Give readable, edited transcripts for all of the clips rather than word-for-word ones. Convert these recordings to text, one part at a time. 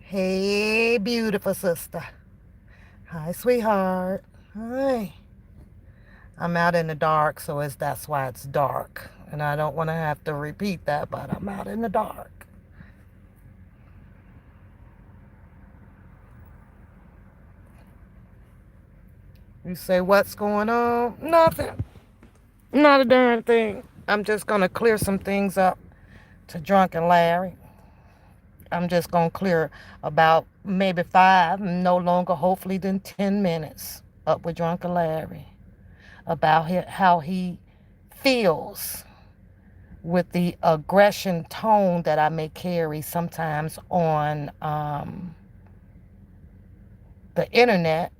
Hey, beautiful sister. Hi, sweetheart. Hi. I'm out in the dark, so that's why it's dark. And I don't want to have to repeat that, but I'm out in the dark. You say, what's going on? Nothing. Not a darn thing. I'm just going to clear some things up to Drunken Larry. I'm just going to clear about maybe 5, no longer, hopefully, than 10 minutes up with Drunken Larry about how he feels with the aggression tone that I may carry sometimes on the internet,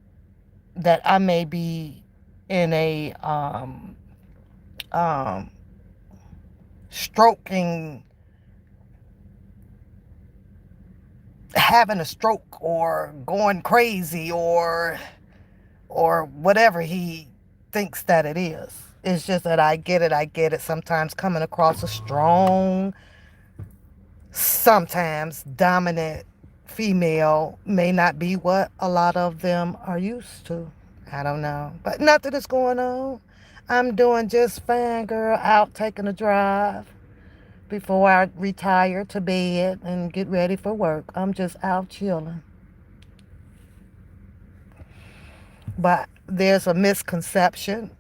that I may be in a um, stroking, having a stroke or going crazy or whatever he thinks that it is. It's just that I get it sometimes coming across a strong, sometimes dominant female may not be what a lot of them are used to. I don't know. But nothing is going on. I'm doing just fine, girl. Out taking a drive before I retire to bed and get ready for work. I'm just out chilling. But there's a misconception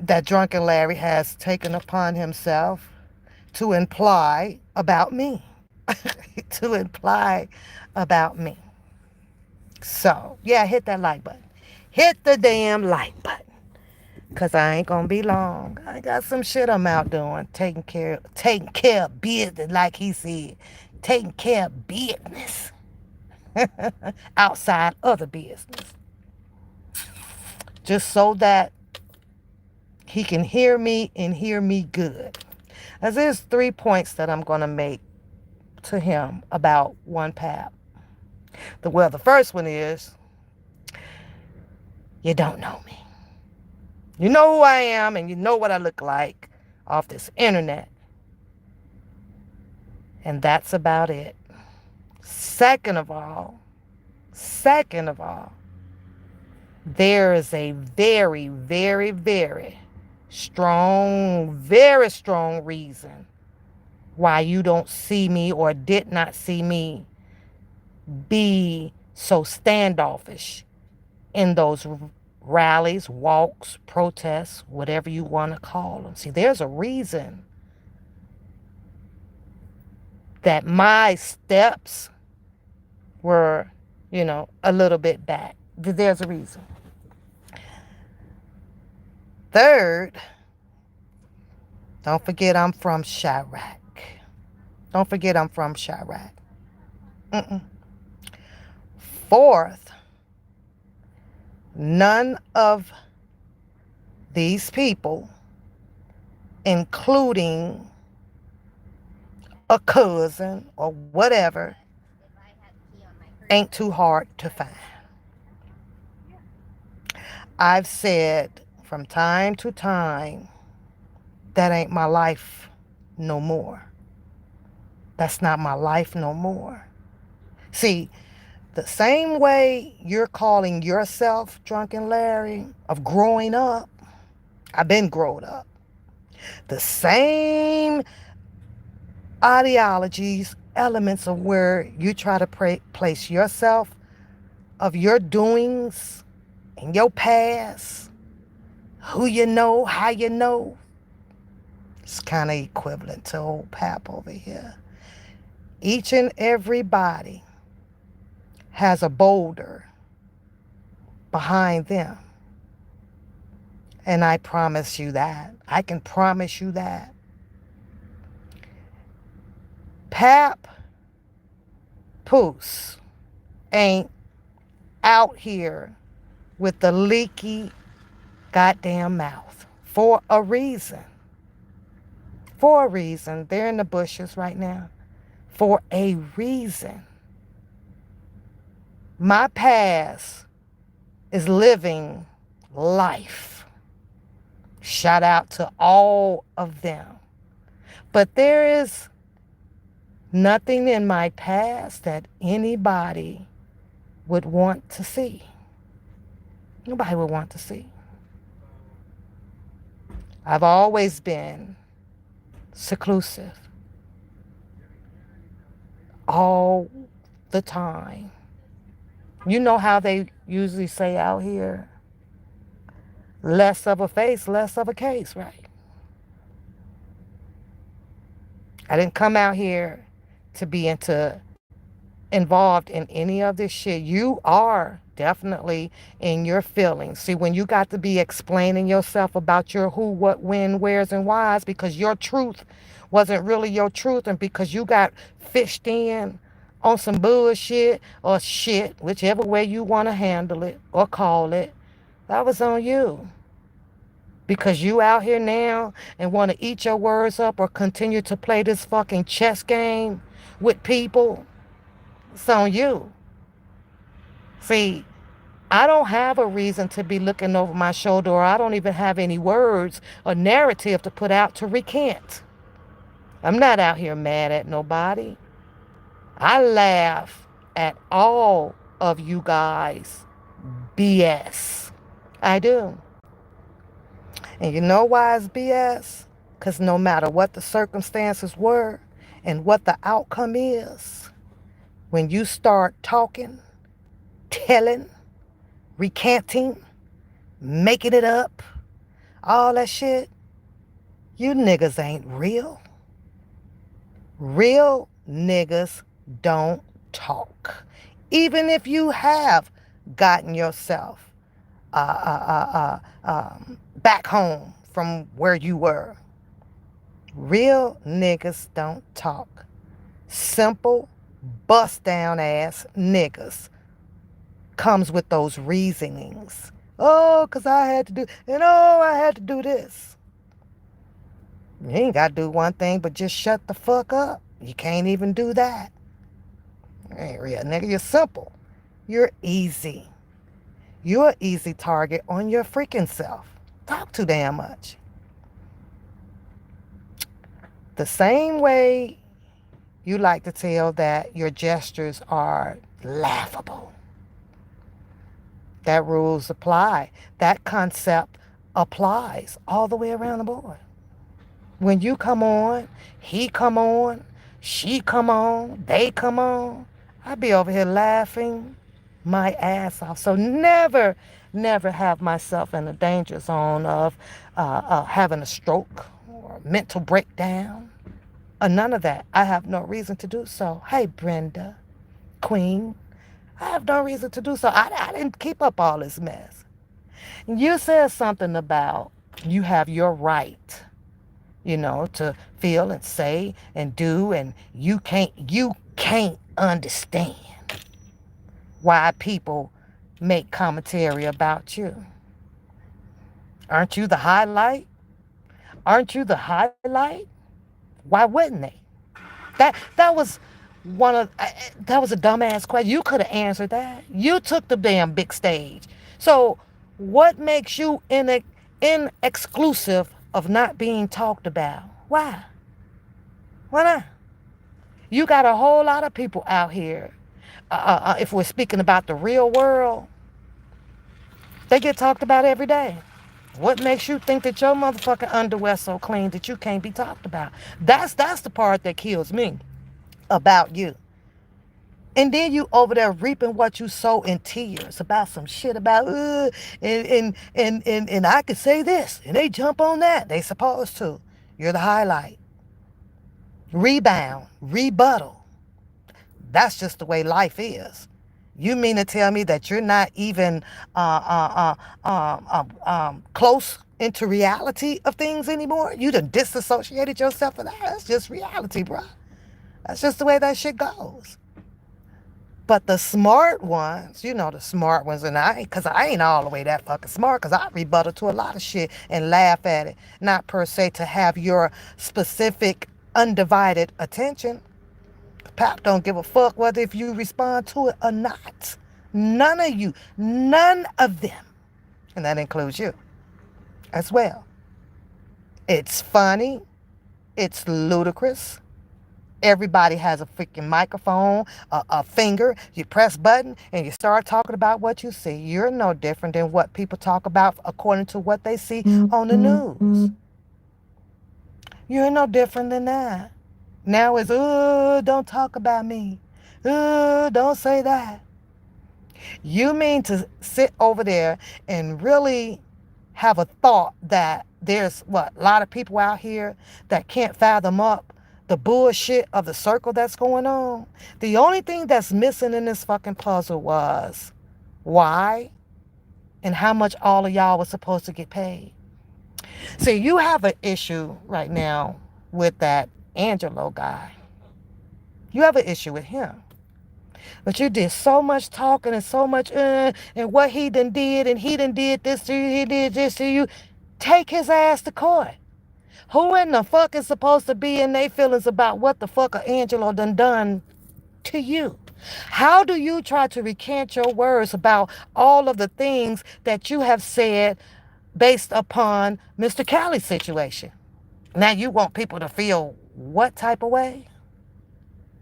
that Drunken Larry has taken upon himself to imply about me. To imply about me. So, yeah, hit that like button. Hit the damn like button. Cause I ain't gonna be long. I got some shit I'm out doing. Taking care of business, like he said. Taking care of business. Outside other business. Just so that he can hear me and hear me good. As there's 3 points that I'm gonna make to him about onepap. The first one is, you don't know me. You know who I am and you know what I look like off this internet. And that's about it. Second of all, there is a very, very, very strong reason why you don't see me or did not see me be so standoffish in those rallies, walks, protests, whatever you want to call them. See, there's a reason that my steps were, a little bit back. There's a reason. Third, don't forget I'm from Chirac. Don't forget I'm from Chirac. Mm-mm. Fourth, none of these people, including a cousin or whatever, ain't too hard to find. I've said from time to time, that ain't my life no more. That's not my life no more. See, the same way you're calling yourself Drunken Larry of growing up, I've been growing up. The same ideologies, elements of where you try to place yourself, of your doings in your past, who you know, how you know, it's kind of equivalent to old Pap over here. Each and everybody has a boulder behind them. And I promise you that. I can promise you that. Pap Poos ain't out here with the leaky goddamn mouth for a reason. For a reason. They're in the bushes right now. For a reason. My past is living life. Shout out to all of them. But there is nothing in my past that anybody would want to see. Nobody would want to see. I've always been seclusive. All the time. You know how they usually say out here, less of a face, less of a case, right? I didn't come out here to be involved in any of this shit. You are definitely in your feelings. See, when you got to be explaining yourself about your who, what, when, where's, and why's, because your truth wasn't really your truth, and because you got fished in on some bullshit or shit, whichever way you want to handle it or call it, that was on you. Because you out here now and want to eat your words up or continue to play this fucking chess game with people, it's on you. See, I don't have a reason to be looking over my shoulder, or I don't even have any words or narrative to put out to recant. I'm not out here mad at nobody. I laugh at all of you guys BS. I do. And you know why it's BS? Because no matter what the circumstances were and what the outcome is, when you start talking, telling, recanting, making it up, all that shit, you niggas ain't real. Real niggas don't talk. Even if you have gotten yourself back home from where you were. Real niggas don't talk. Simple, bust down ass niggas comes with those reasonings. Oh, because I had to do, and oh, I had to do this. You ain't got to do one thing but just shut the fuck up. You can't even do that. You ain't real, nigga. You're simple. You're easy. You're an easy target on your freaking self. Talk too damn much. The same way you like to tell that your gestures are laughable. That rules apply. That concept applies all the way around the board. When you come on, he come on, she come on, they come on, I be over here laughing my ass off. So never have myself in the danger zone of having a stroke or a mental breakdown or none of that. I have no reason to do so. Hey, Brenda, Queen, I have no reason to do so. I didn't keep up all this mess. You said something about you have your right, to feel and say and do, and you can't understand why people make commentary about you. Aren't you the highlight? Aren't you the highlight? Why wouldn't they? That was that was a dumbass question. You could have answered that. You took the damn big stage. So what makes you exclusive of not being talked about? Why? Why not? You got a whole lot of people out here. If we're speaking about the real world, they get talked about every day. What makes you think that your motherfucking underwear so clean that you can't be talked about? That's the part that kills me about you. And then you over there reaping what you sow in tears about some shit about and I could say this and they jump on that. They supposed to. You're the highlight. Rebound, rebuttal. That's just the way life is. You mean to tell me that you're not even close into reality of things anymore? You done disassociated yourself from that. That's just reality, bro. That's just the way that shit goes. But the smart ones, the smart ones, and because I ain't all the way that fucking smart, because I rebuttal to a lot of shit and laugh at it. Not per se to have your specific undivided attention. Pap don't give a fuck whether if you respond to it or not. None of you. None of them. And that includes you as well. It's funny. It's ludicrous. Everybody has a freaking microphone, a finger. You press button and you start talking about what you see. You're no different than what people talk about according to what they see on the news. You're no different than that. Now it's, don't talk about me. Don't say that. You mean to sit over there and really have a thought that there's a lot of people out here that can't fathom up the bullshit of the circle that's going on? The only thing that's missing in this fucking puzzle was why and how much all of y'all was supposed to get paid. See, you have an issue right now with that Angelo guy. You have an issue with him. But you did so much talking and so much, and what he done did, and he done did this to you, he did this to you. Take his ass to court. Who in the fuck is supposed to be in their feelings about what the fuck a Angelo done to you? How do you try to recant your words about all of the things that you have said based upon Mr. Callie's situation? Now you want people to feel what type of way?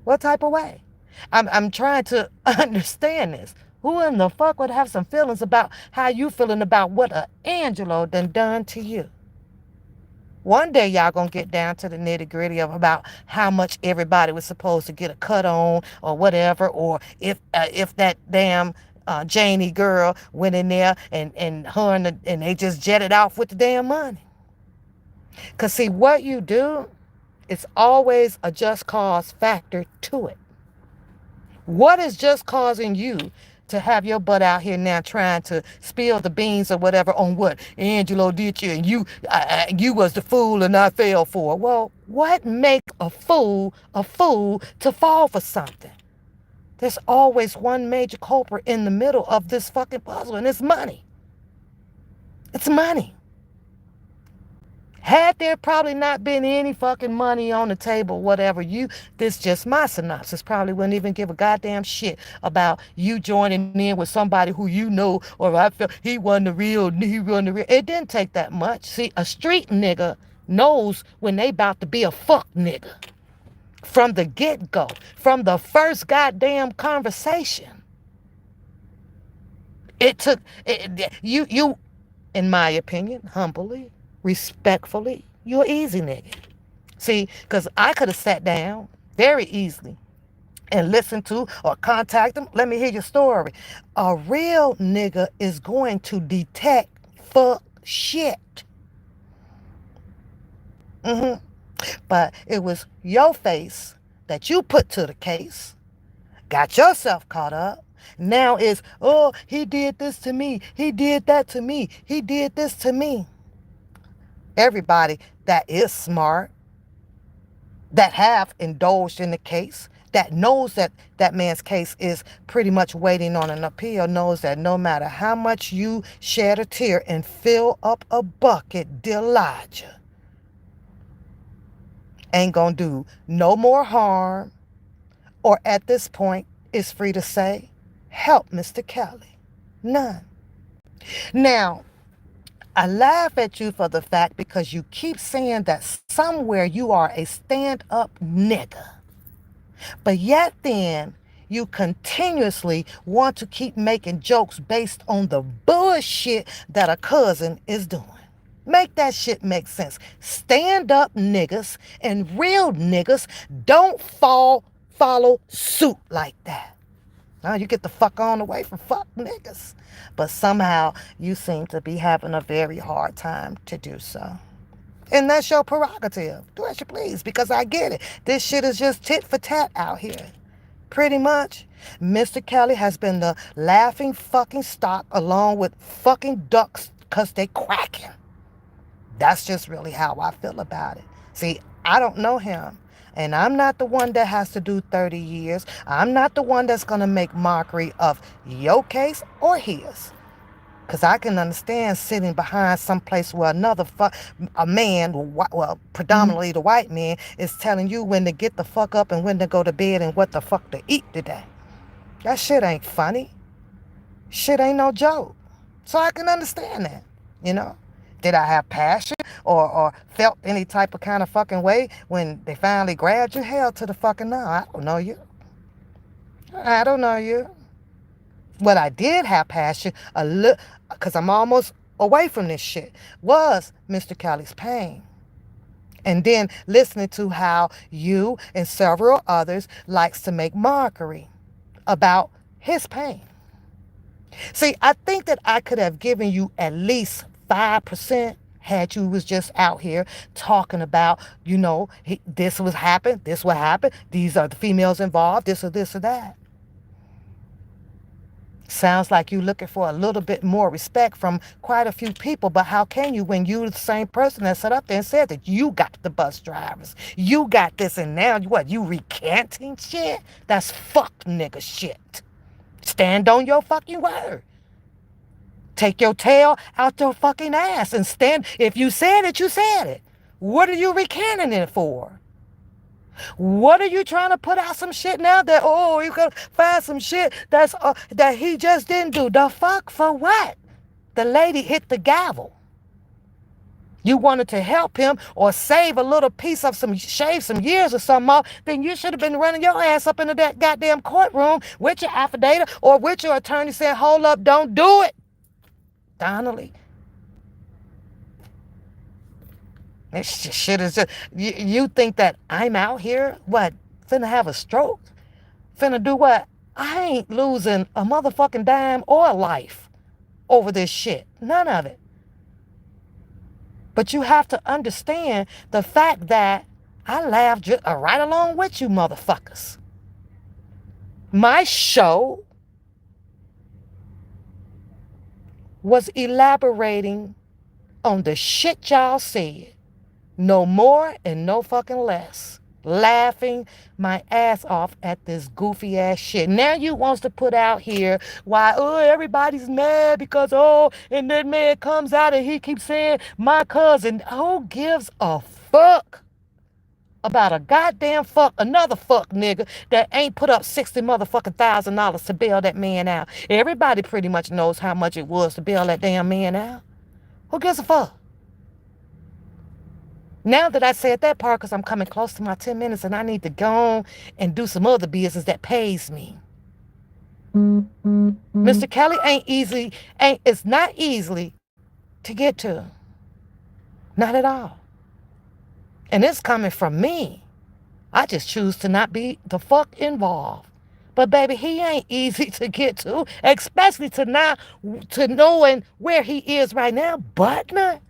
What type of way? I'm trying to understand this. Who in the fuck would have some feelings about how you feeling about what a Angelo done to you? One day y'all gonna get down to the nitty gritty of about how much everybody was supposed to get a cut on or whatever, or if that damn Janie girl went in there and her and they just jetted off with the damn money. Cause see what you do, it's always a just cause factor to it. What is just causing you to have your butt out here now trying to spill the beans or whatever on what Angelo did you and you was the fool and I fell for? Well, what make a fool to fall for something? There's always one major culprit in the middle of this fucking puzzle, and it's money. It's money. Had there probably not been any fucking money on the table, whatever, this just my synopsis, probably wouldn't even give a goddamn shit about you joining in with somebody who you know, or I felt he wasn't the real. It didn't take that much. See, a street nigga knows when they about to be a fuck nigga. From the get-go, from the first goddamn conversation. It took, you, in my opinion, humbly, respectfully, you're easy nigga. See, because I could have sat down very easily and listened to or contact them. Let me hear your story. A real nigga is going to detect fuck shit. But it was your face that you put to the case, got yourself caught up. Now it's, he did this to me. He did that to me. He did this to me. Everybody that is smart, that have indulged in the case, that knows that that man's case is pretty much waiting on an appeal, knows that no matter how much you shed a tear and fill up a bucket, dear Elijah, ain't gonna do no more harm, or at this point is free to say, help Mr. Kelly. None. Now, I laugh at you for the fact because you keep saying that somewhere you are a stand-up nigga. But yet then, you continuously want to keep making jokes based on the bullshit that a cousin is doing. Make that shit make sense. Stand-up niggas and real niggas don't follow suit like that. Now you get the fuck on away from fuck niggas. But somehow you seem to be having a very hard time to do so. And that's your prerogative. Do as you please, because I get it. This shit is just tit for tat out here. Pretty much. Mr. Kelly has been the laughing fucking stock along with fucking ducks because they cracking. That's just really how I feel about it. See, I don't know him. And I'm not the one that has to do 30 years. I'm not the one that's going to make mockery of your case or his. Because I can understand sitting behind some place where a man, well, predominantly the white man, is telling you when to get the fuck up and when to go to bed and what the fuck to eat today. That shit ain't funny. Shit ain't no joke. So I can understand that, you know? Did I have passion or felt any type of kind of fucking way when they finally grabbed you? Hell to the fucking no. I don't know you. I don't know you. What I did have passion, because I'm almost away from this shit, was Mr. Kelly's pain. And then listening to how you and several others likes to make mockery about his pain. See, I think that I could have given you at least 5% had you was just out here talking about, this was happened, this what happened, these are the females involved, this or that. Sounds like you looking for a little bit more respect from quite a few people, but how can you when you the same person that sat up there and said that you got the bus drivers, you got this, and now you recanting shit? That's fuck nigga shit. Stand on your fucking word. Take your tail out your fucking ass and stand. If you said it, you said it. What are you recanting it for? What are you trying to put out some shit now that, you can find some shit that he just didn't do? The fuck for what? The lady hit the gavel. You wanted to help him or save a little piece of shave some years or something off, then you should have been running your ass up into that goddamn courtroom with your affidavit or with your attorney saying, hold up, don't do it. Donnelly. This shit is just, you think that I'm out here, finna have a stroke? Finna do what? I ain't losing a motherfucking dime or a life over this shit. None of it. But you have to understand the fact that I laughed right along with you motherfuckers. My show was elaborating on the shit y'all said. No more and no fucking less. Laughing my ass off at this goofy ass shit. Now you wants to put out here why everybody's mad because and that man comes out and he keeps saying my cousin. Who gives a fuck about a goddamn another fuck nigga that ain't put up $60 motherfucking $1,000 to bail that man out? Everybody pretty much knows how much it was to bail that damn man out. Who gives a fuck? Now that I said that part, because I'm coming close to my 10 minutes and I need to go on and do some other business that pays me. Mr. Kelly it's not easily to get to. Not at all. And it's coming from me. I just choose to not be the fuck involved. But baby, he ain't easy to get to, especially to knowing where he is right now. Butner.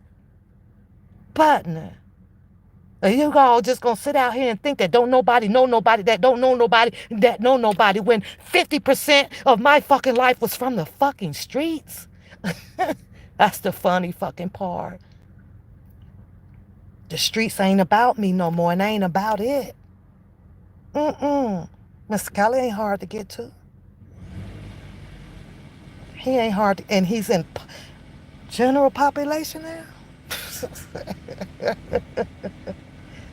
You all just gonna sit out here and think that don't nobody know nobody, that don't know nobody, that know nobody, when 50% of my fucking life was from the fucking streets? That's the funny fucking part. The streets ain't about me no more, and ain't about it. Mr. Kelly ain't hard to get to. He ain't hard to, and he's in general population now.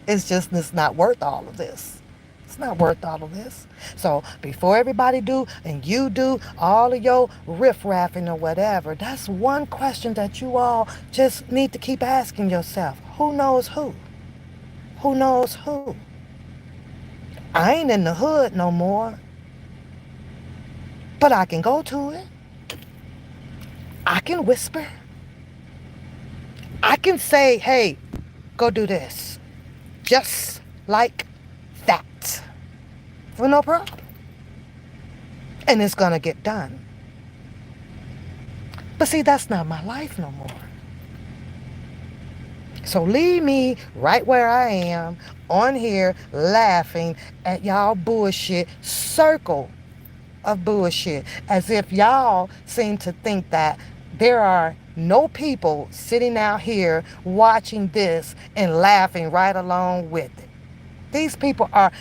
It's not worth all of this. It's not worth all of this. So before everybody do, and you do all of your riff-raffing or whatever, that's one question that you all just need to keep asking yourself. Who knows who? Who knows who? I ain't in the hood no more, but I can go to it. I can whisper. I can say, hey, go do this. Just like that. For no problem. And it's gonna get done. But see, that's not my life no more. So leave me right where I am, on here, laughing at y'all bullshit circle of bullshit, as if y'all seem to think that there are no people sitting out here watching this and laughing right along with it. These people are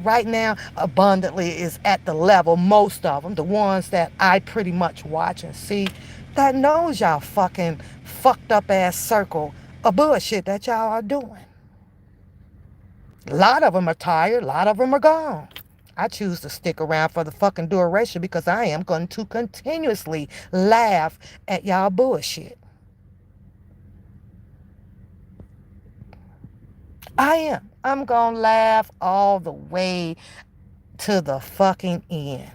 right now abundantly is at the level, most of them, the ones that I pretty much watch and see, that knows y'all fucking fucked up ass circle of bullshit that y'all are doing. A lot of them are tired. A lot of them are gone. I choose to stick around for the fucking duration because I am going to continuously laugh at y'all bullshit. I am. I'm going to laugh all the way to the fucking end.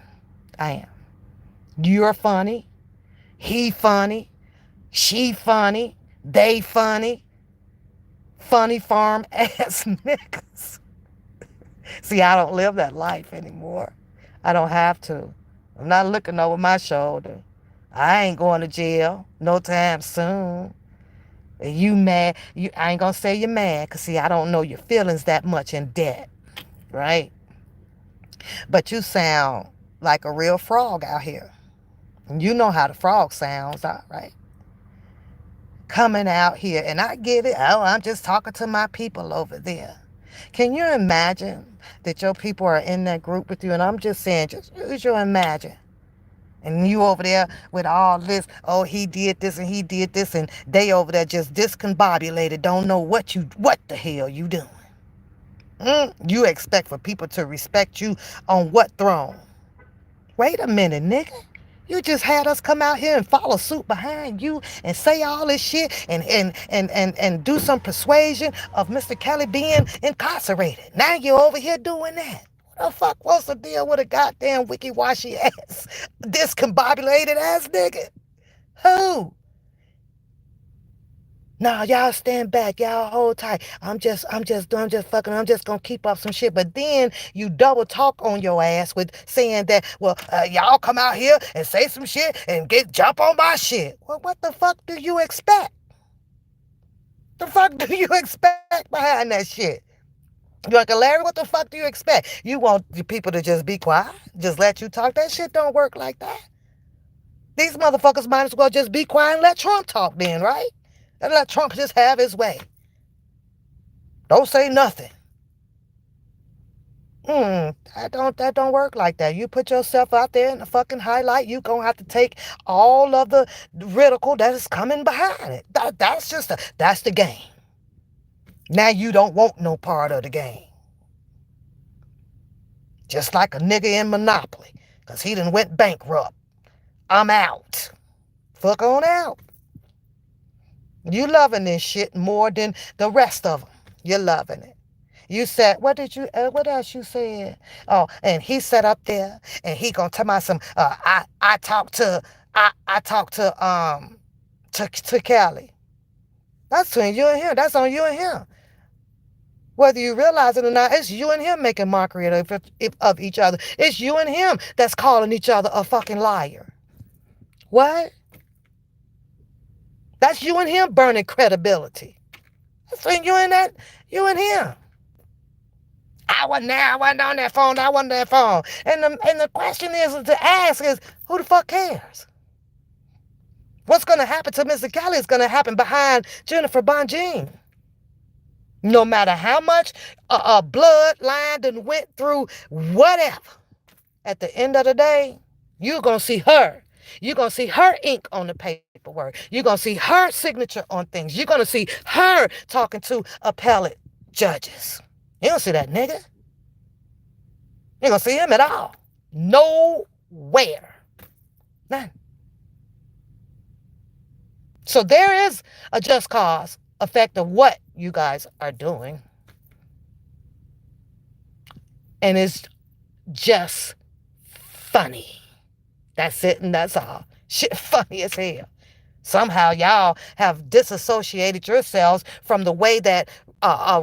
I am. You're funny. He funny. She funny. They funny. Funny farm ass niggas. See, I don't live that life anymore. I don't have to. I'm not looking over my shoulder. I ain't going to jail no time soon. You mad? I ain't gonna say you're mad, cause see, I don't know your feelings that much in depth, right? But you sound like a real frog out here. And you know how the frog sounds, all right? Coming out here, and I get it. Oh, I'm just talking to my people over there. Can you imagine that your people are in that group with you? And I'm just saying, just use your imagine. And you over there with all this, oh, he did this and he did this, and they over there just discombobulated, don't know what the hell you doing. You expect for people to respect you on what throne? Wait a minute, nigga. You just had us come out here and follow suit behind you and say all this shit and do some persuasion of Mr. Kelly being incarcerated. Now you're over here doing that. What the fuck was the deal with a goddamn wiki-washy ass, discombobulated ass nigga? Who? Nah, y'all stand back. Y'all hold tight. I'm just gonna keep up some shit. But then you double talk on your ass with saying that, well, y'all come out here and say some shit and jump on my shit. Well, what the fuck do you expect? The fuck do you expect behind that shit? You like a Larry? What the fuck do you expect? You want the people to just be quiet? Just let you talk? That shit don't work like that. These motherfuckers might as well just be quiet and let Trump talk then, right? And let Trump just have his way. Don't say nothing. That don't work like that. You put yourself out there in the fucking highlight, you gonna have to take all of the ridicule that is coming behind it. That's the game. Now you don't want no part of the game. Just like a nigga in Monopoly, cause he done went bankrupt. I'm out. Fuck on out. You loving this shit more than the rest of them. You're loving it. You said, what else you said? Oh, and he sat up there and he gonna tell me some, I talked to Kelly. That's between you and him. That's on you and him. Whether you realize it or not, it's you and him making mockery of each other. It's you and him that's calling each other a fucking liar. What? That's you and him burning credibility. That's between you and him. I wasn't there. I wasn't on that phone. I wasn't on that phone. And the question is to ask is, who the fuck cares? What's going to happen to Mr. Kelly is going to happen behind Jennifer Bonjean. No matter how much bloodline done went through whatever, at the end of the day, you're going to see her. You're going to see her ink on the paperwork. You're going to see her signature on things. You're going to see her talking to appellate judges. You don't see that nigga. You don't see him at all. Nowhere. None. So there is a just cause effect of what you guys are doing. And it's just funny. That's it and that's all. Shit funny as hell. Somehow y'all have disassociated yourselves from the way that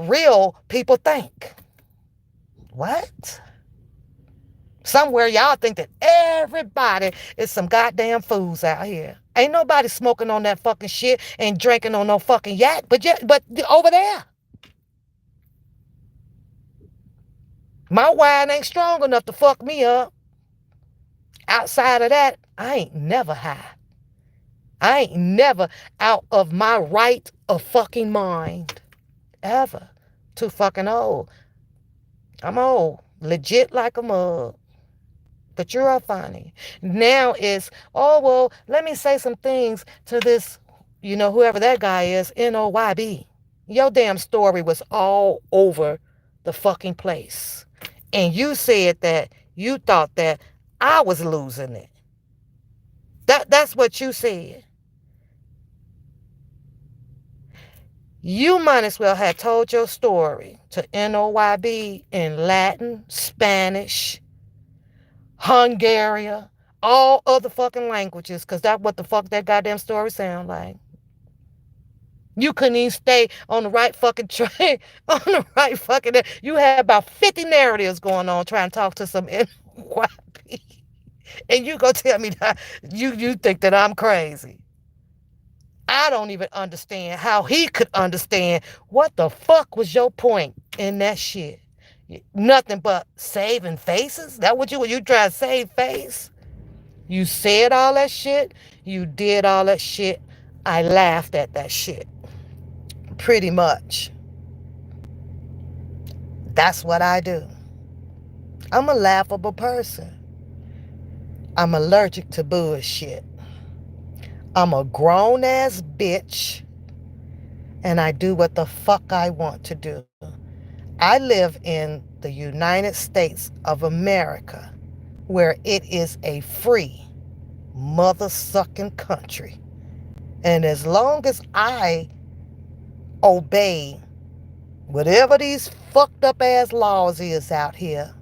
real people think. What? Somewhere y'all think that everybody is some goddamn fools out here. Ain't nobody smoking on that fucking shit and drinking on no fucking yak, but over there. My wine ain't strong enough to fuck me up. Outside of that, I ain't never high. I ain't never out of my right of fucking mind. Ever. Too fucking old. I'm old, legit like a mug. But you're all funny. Now it's, oh, well, let me say some things to this, whoever that guy is, NOYB. Your damn story was all over the fucking place. And you said that you thought that I was losing it. That's what you said. You might as well have told your story to NOYB in Latin, Spanish, Hungarian, all other fucking languages, because that's what the fuck that goddamn story sound like. You couldn't even stay on the right fucking train, on the right fucking. You had about 50 narratives going on trying to talk to some NYP. And you go tell me that you think that I'm crazy. I don't even understand how he could understand what the fuck was your point in that shit. Nothing but saving faces? That what you try to save face? You said all that shit. You did all that shit. I laughed at that shit. Pretty much. That's what I do. I'm a laughable person. I'm allergic to bullshit. I'm a grown ass bitch and I do what the fuck I want to do. I live in the United States of America where it is a free mother sucking country. And as long as I obey whatever these fucked up ass laws is out here,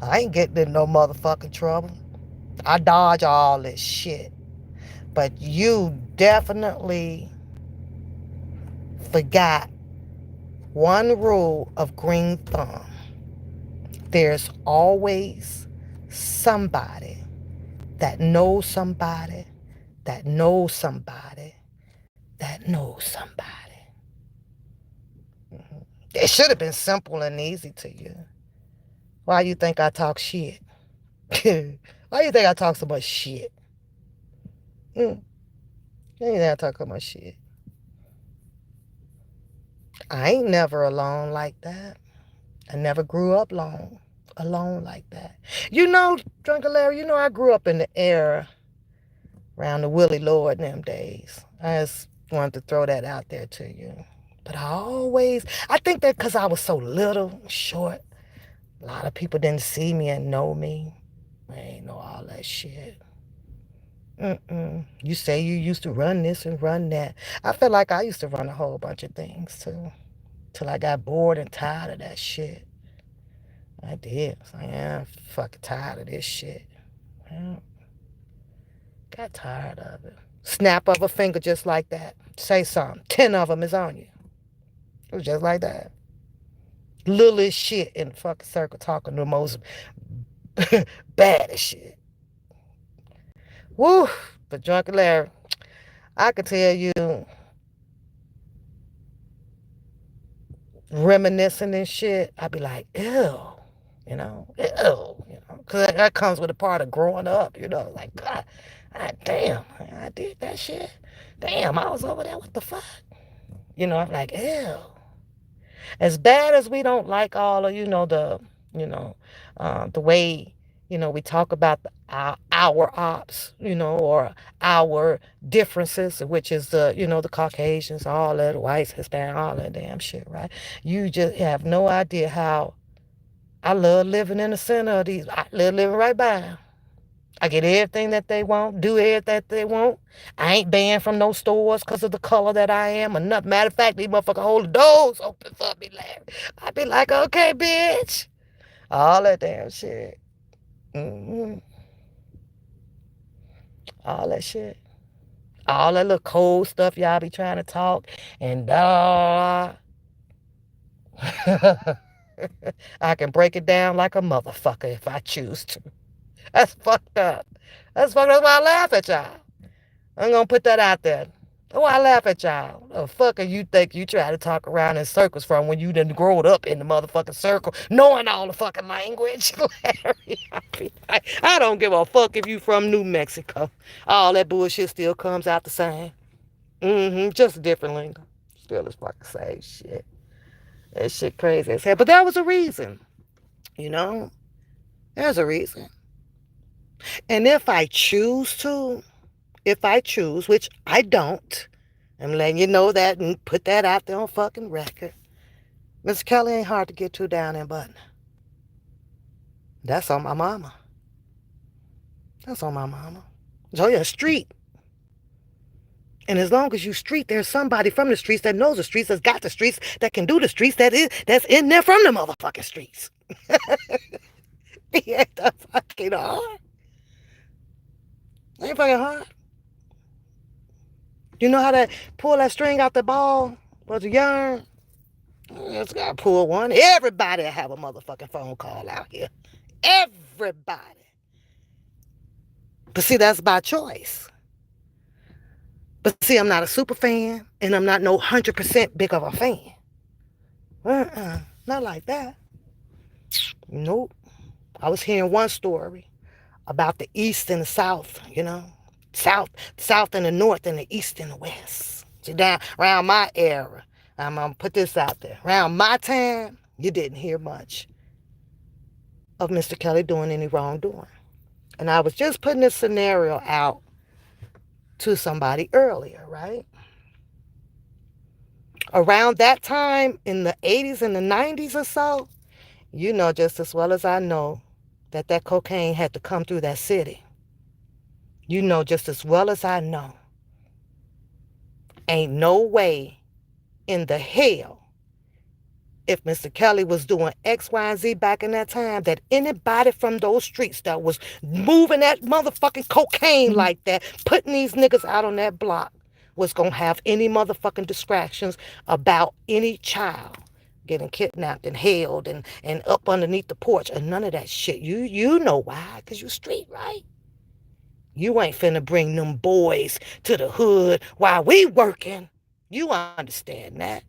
I ain't getting in no motherfucking trouble. I dodge all this shit. But you definitely forgot one rule of green thumb. There's always somebody that knows somebody that knows somebody that knows somebody. It should have been simple and easy to you. Why you think I talk shit? Why you think I talk so much shit? Why you think I talk so much shit? I ain't never alone like that. I never grew up alone like that. Drunken Larry, I grew up in the era around the Willie Lord in them days. I just wanted to throw that out there to you. But I think that because I was so little, short, a lot of people didn't see me and know me. I ain't know all that shit. You say you used to run this and run that. I feel like I used to run a whole bunch of things too. Till I got bored and tired of that shit. I did. So, yeah, I'm fucking tired of this shit. Yeah, got tired of it. Snap of a finger just like that. Say something. 10 of them is on you. It was just like that. Littlest shit in the fucking circle talking the most baddest shit. Woo! But Drunken Larry, I could tell you reminiscing and shit, I'd be like, ew, because that comes with a part of growing up, like, God damn, I did that shit. Damn, I was over there, what the fuck? I'm like, ew. As bad as we don't like all of, you know, the way, we talk about our ops, or our differences, which is the Caucasians, all that, the whites, Hispanic, all that damn shit, right? You just have no idea how I love living in the center of these. I love living right by them. I get everything that they want, do everything that they want. I ain't banned from no stores because of the color that I am or nothing. Matter of fact, these motherfuckers hold the doors open for me, Larry. I be like, okay, bitch. All that damn shit. hmm All that shit. All that little cold stuff y'all be trying to talk. And I can break it down like a motherfucker if I choose to. That's fucked up. That's fucked up. That's why I laugh at y'all. I'm gonna put that out there. Oh, I laugh at y'all. The fucker you think you try to talk around in circles from when you done growed up in the motherfucking circle, knowing all the fucking language, Larry. I don't give a fuck if you from New Mexico. All that bullshit still comes out the same. Just a different lingo. Still is fucking same shit. That shit crazy as hell. But that was a reason. You know, there's a reason. And if I choose, which I don't, I'm letting you know that and put that out there on fucking record. Miss Kelly ain't hard to get to down in Button. That's on my mama. That's on my mama. So you're a street. And as long as you street, there's somebody from the streets that knows the streets, that's got the streets, that can do the streets, that's in there from the motherfucking streets. It ain't that fucking hard. It ain't fucking hard. You know how to pull that string out the ball? Was the yarn? Just gotta pull one. Everybody have a motherfucking phone call out here. Everybody. But see, that's by choice. But see, I'm not a super fan, and I'm not no 100% big of a fan. Not like that. Nope. I was hearing one story about the East and the South, South and the North and the East and the West. See, down around my era, I'm going to put this out there. Around my time, you didn't hear much of Mr. Kelly doing any wrongdoing. And I was just putting this scenario out to somebody earlier, right? Around that time in the 80s and the 90s or so, you know just as well as I know that cocaine had to come through that city. You know just as well as I know. Ain't no way in the hell, if Mr. Kelly was doing X, Y, and Z back in that time, that anybody from those streets that was moving that motherfucking cocaine like that, putting these niggas out on that block, was going to have any motherfucking distractions about any child getting kidnapped and held and up underneath the porch and none of that shit. You know why, because you street, right? You ain't finna bring them boys to the hood while we working. You understand that.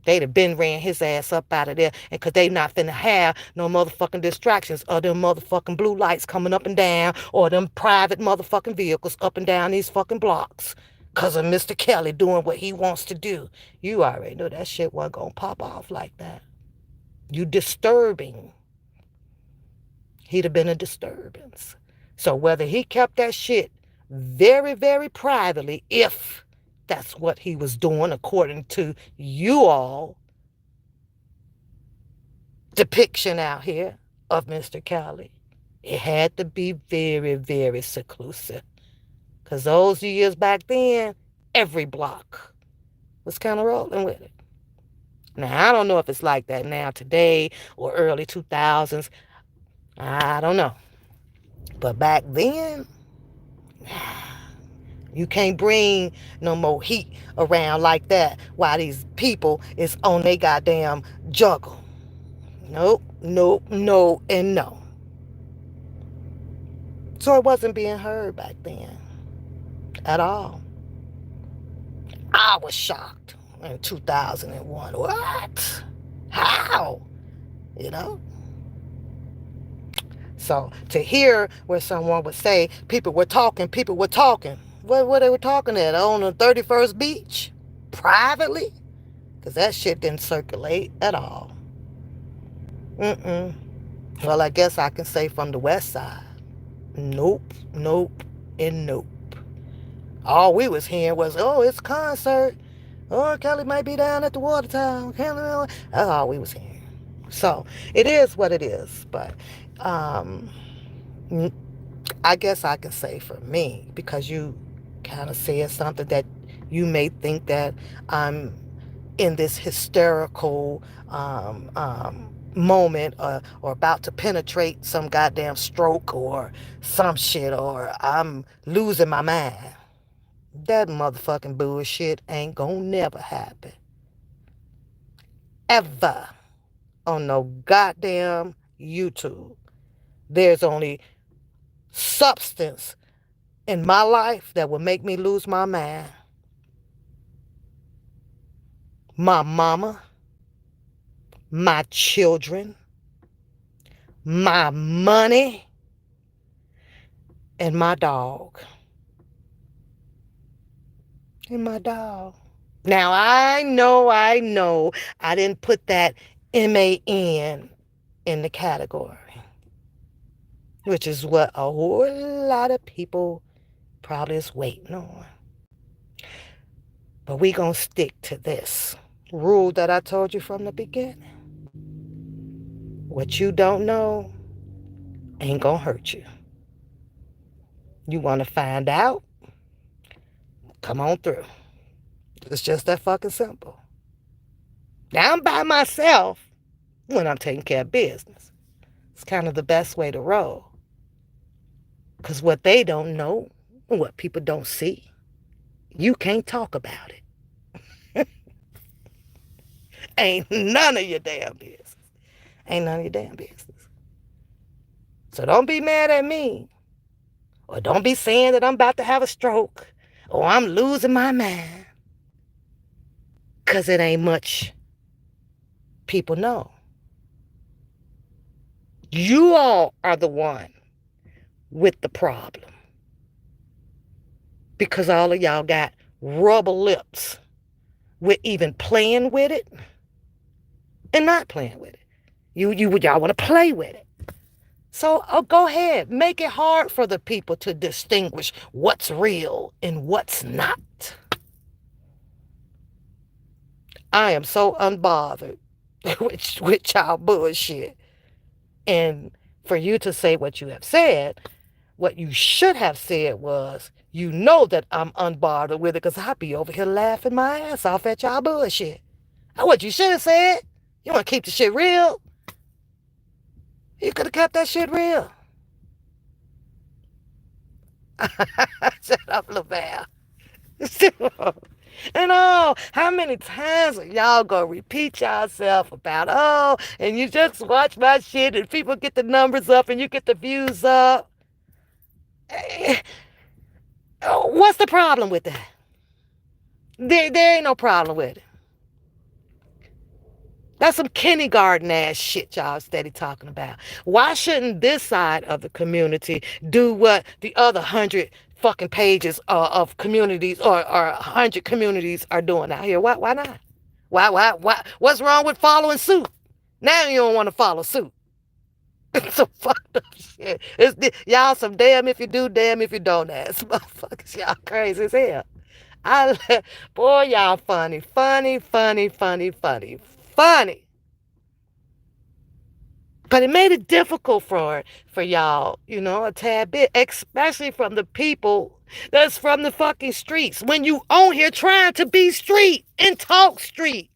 They'd have been ran his ass up out of there, and cause they not finna have no motherfucking distractions or them motherfucking blue lights coming up and down or them private motherfucking vehicles up and down these fucking blocks cause of Mr. Kelly doing what he wants to do. You already know that shit wasn't gonna pop off like that. You disturbing. He'd have been a disturbance. So whether he kept that shit very, very privately, if that's what he was doing according to you all depiction out here of Mr. Kelly, it had to be very, very seclusive. Because those years back then, every block was kind of rolling with it. Now, I don't know if it's like that now today or early 2000s. I don't know. But back then, you can't bring no more heat around like that while these people is on they goddamn juggle. Nope, nope, no, and no. So it wasn't being heard back then at all. I was shocked in 2001. What? How? You know? So to hear where someone would say, people were talking. What they were talking at? On the 31st Beach? Privately? Because that shit didn't circulate at all. Well, I guess I can say from the west side. Nope, nope, and nope. All we was hearing was, oh, it's a concert. Oh, Kelly might be down at the water tower. That's all we was hearing. So it is what it is. But I guess I can say for me, because you kind of said something that you may think that I'm in this hysterical moment or about to penetrate some goddamn stroke or some shit, or I'm losing my mind. That motherfucking bullshit ain't gonna never happen. Ever. On no goddamn YouTube. There's only substance in my life that will make me lose my mind. My mama, my children, my money, and my dog. And my dog. Now, I know, I didn't put that MAN in the category, which is what a whole lot of people probably is waiting on. But we gonna stick to this rule that I told you from the beginning. What you don't know ain't gonna hurt you. You wanna find out? Come on through. It's just that fucking simple. Now I'm by myself when I'm taking care of business. It's kind of the best way to roll. Because what they don't know, what people don't see, you can't talk about it. Ain't none of your damn business. Ain't none of your damn business. So don't be mad at me. Or don't be saying that I'm about to have a stroke. Or I'm losing my mind. Because it ain't much people know. You all are the one with the problem. Because all of y'all got rubber lips with even playing with it and not playing with it. Y'all want to play with it. So go ahead, make it hard for the people to distinguish what's real and what's not. I am so unbothered with y'all bullshit. And for you to say what you have said, what you should have said was, you know that I'm unbothered with it because I be over here laughing my ass off at y'all bullshit. That's what you should have said. You want to keep the shit real? You could have kept that shit real. Shut up, LaVale. And how many times are y'all gonna repeat yourself about, and you just watch my shit and people get the numbers up and you get the views up? What's the problem with that? There ain't no problem with it. That's some kindergarten ass shit y'all steady talking about. Why shouldn't this side of the community do what the other 100 fucking pages of communities or 100 communities are doing out here? Why not? Why? What's wrong with following suit? Now you don't want to follow suit. It's some fucked up shit. Y'all some damn if you do, damn if you don't ass motherfuckers. Y'all crazy as hell. Boy, y'all funny. But it made it difficult for y'all, a tad bit, especially from the people that's from the fucking streets. When you on here trying to be street and talk street,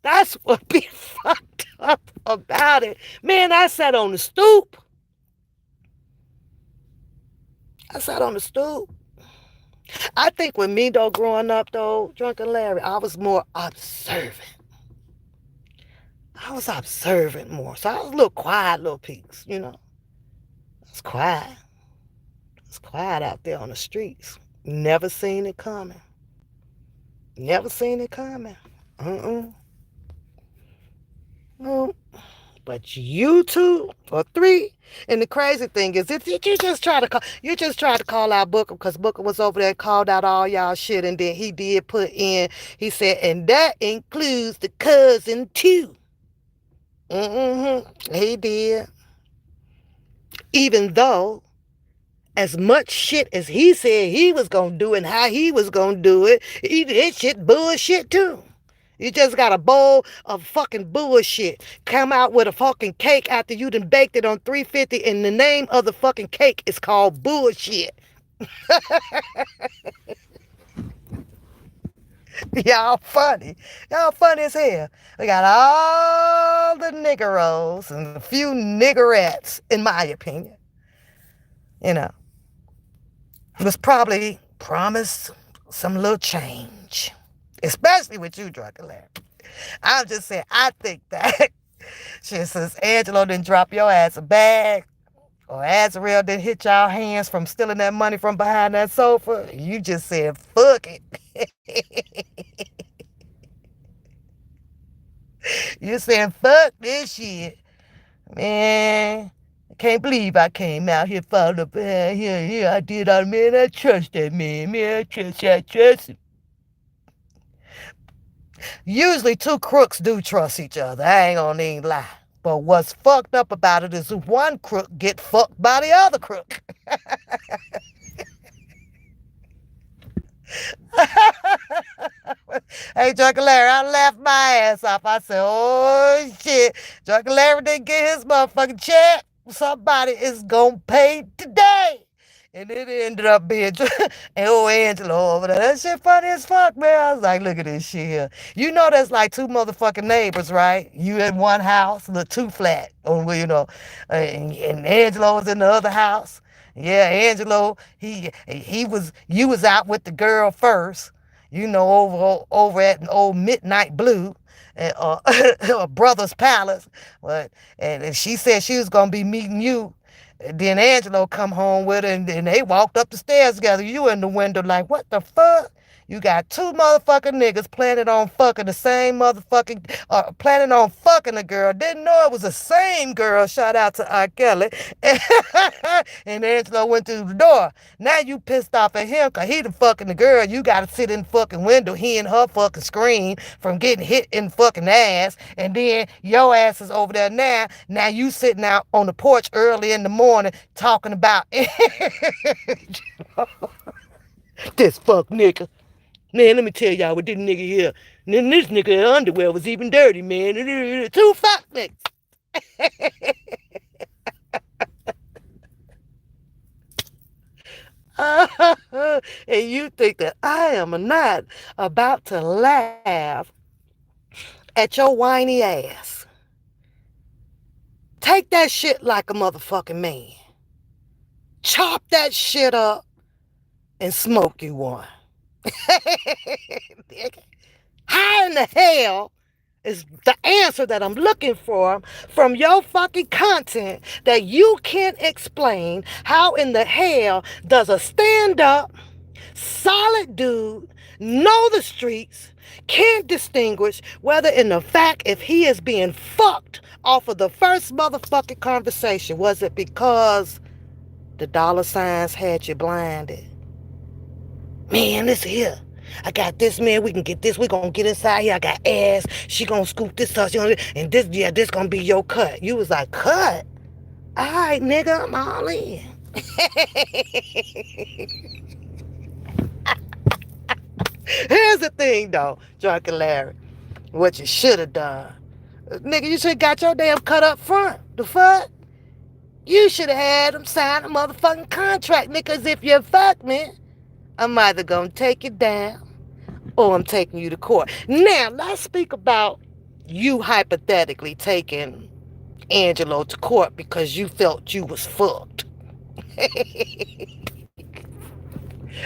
that's what be fucked up about it. Man, I sat on the stoop. I think with me, though, growing up, though, Drunken Larry, I was more observant. I was observant more. So I was a little quiet little piece, It's quiet. It's quiet out there on the streets. Never seen it coming. Never seen it coming. No. But you two or three, and the crazy thing is, if you just try to call out Booker because Booker was over there and called out all y'all shit, and then he did put in, he said, and that includes the cousin too. He did. Even though, as much shit as he said he was gonna do and how he was gonna do it, he did shit bullshit too. You just got a bowl of fucking bullshit. Come out with a fucking cake after you done baked it on 350 and the name of the fucking cake is called bullshit. Y'all funny. Y'all funny as hell. We got all the niggeros and a few niggerettes, in my opinion. It was probably promised some little change. Especially with you, Drunken Larry. I'm just saying, I think that shit, since Angelo didn't drop your ass a bag, or Azrael didn't hit y'all hands from stealing that money from behind that sofa, you just said, fuck it. You said, fuck this shit. Man, I can't believe I came out here following up behind here. Yeah, I did all, man. I trust that man. Man, I trust him. Usually two crooks do trust each other. I ain't gonna even lie. But what's fucked up about it is one crook get fucked by the other crook. Hey, Drunken Larry, I laughed my ass off. I said, oh shit. Drunken Larry didn't get his motherfucking check. Somebody is gonna pay today. And it ended up being and old Angelo over there. That shit funny as fuck, man. I was like, look at this shit here. You know that's like two motherfucking neighbors, right? You in one house, the two flat. Or well, and Angelo was in the other house. Yeah, Angelo, he was you was out with the girl first, over at an old Midnight Blue, a brother's palace. But and she said she was gonna be meeting you. And then Angelo come home with her, and they walked up the stairs together. You in the window like, what the fuck? You got two motherfucking niggas planning on fucking the same motherfucking, planning on fucking a girl. Didn't know it was the same girl. Shout out to R. Kelly. And Angelo went through the door. Now you pissed off at him because he the fucking the girl. You got to sit in the fucking window. He and her fucking scream from getting hit in the fucking ass. And then your ass is over there now. Now you sitting out on the porch early in the morning talking about this fuck nigga. Man, let me tell y'all what this nigga here. And then this nigga underwear was even dirty, man. Two fuck niggas. And you think that I am not about to laugh at your whiny ass. Take that shit like a motherfucking man. Chop that shit up and smoke you one. How in the hell is the answer that I'm looking for from your fucking content that you can't explain? How in the hell does a stand up, solid dude know the streets, can't distinguish whether in the fact if he is being fucked off of the first motherfucking conversation? Was it because the dollar signs had you blinded? Man, listen here. I got this, man. We can get this. We gonna get inside here. I got ass. She gonna scoop this up. And this, yeah, this gonna be your cut. You was like, cut? All right, nigga, I'm all in. Here's the thing, though, Drunken Larry. What you should have done. Nigga, you should have got your damn cut up front. The fuck? You should have had him sign a motherfucking contract, nigga. Cause if you fuck me, I'm either gonna take you down or I'm taking you to court. Now, let's speak about you hypothetically taking Angelo to court because you felt you was fucked.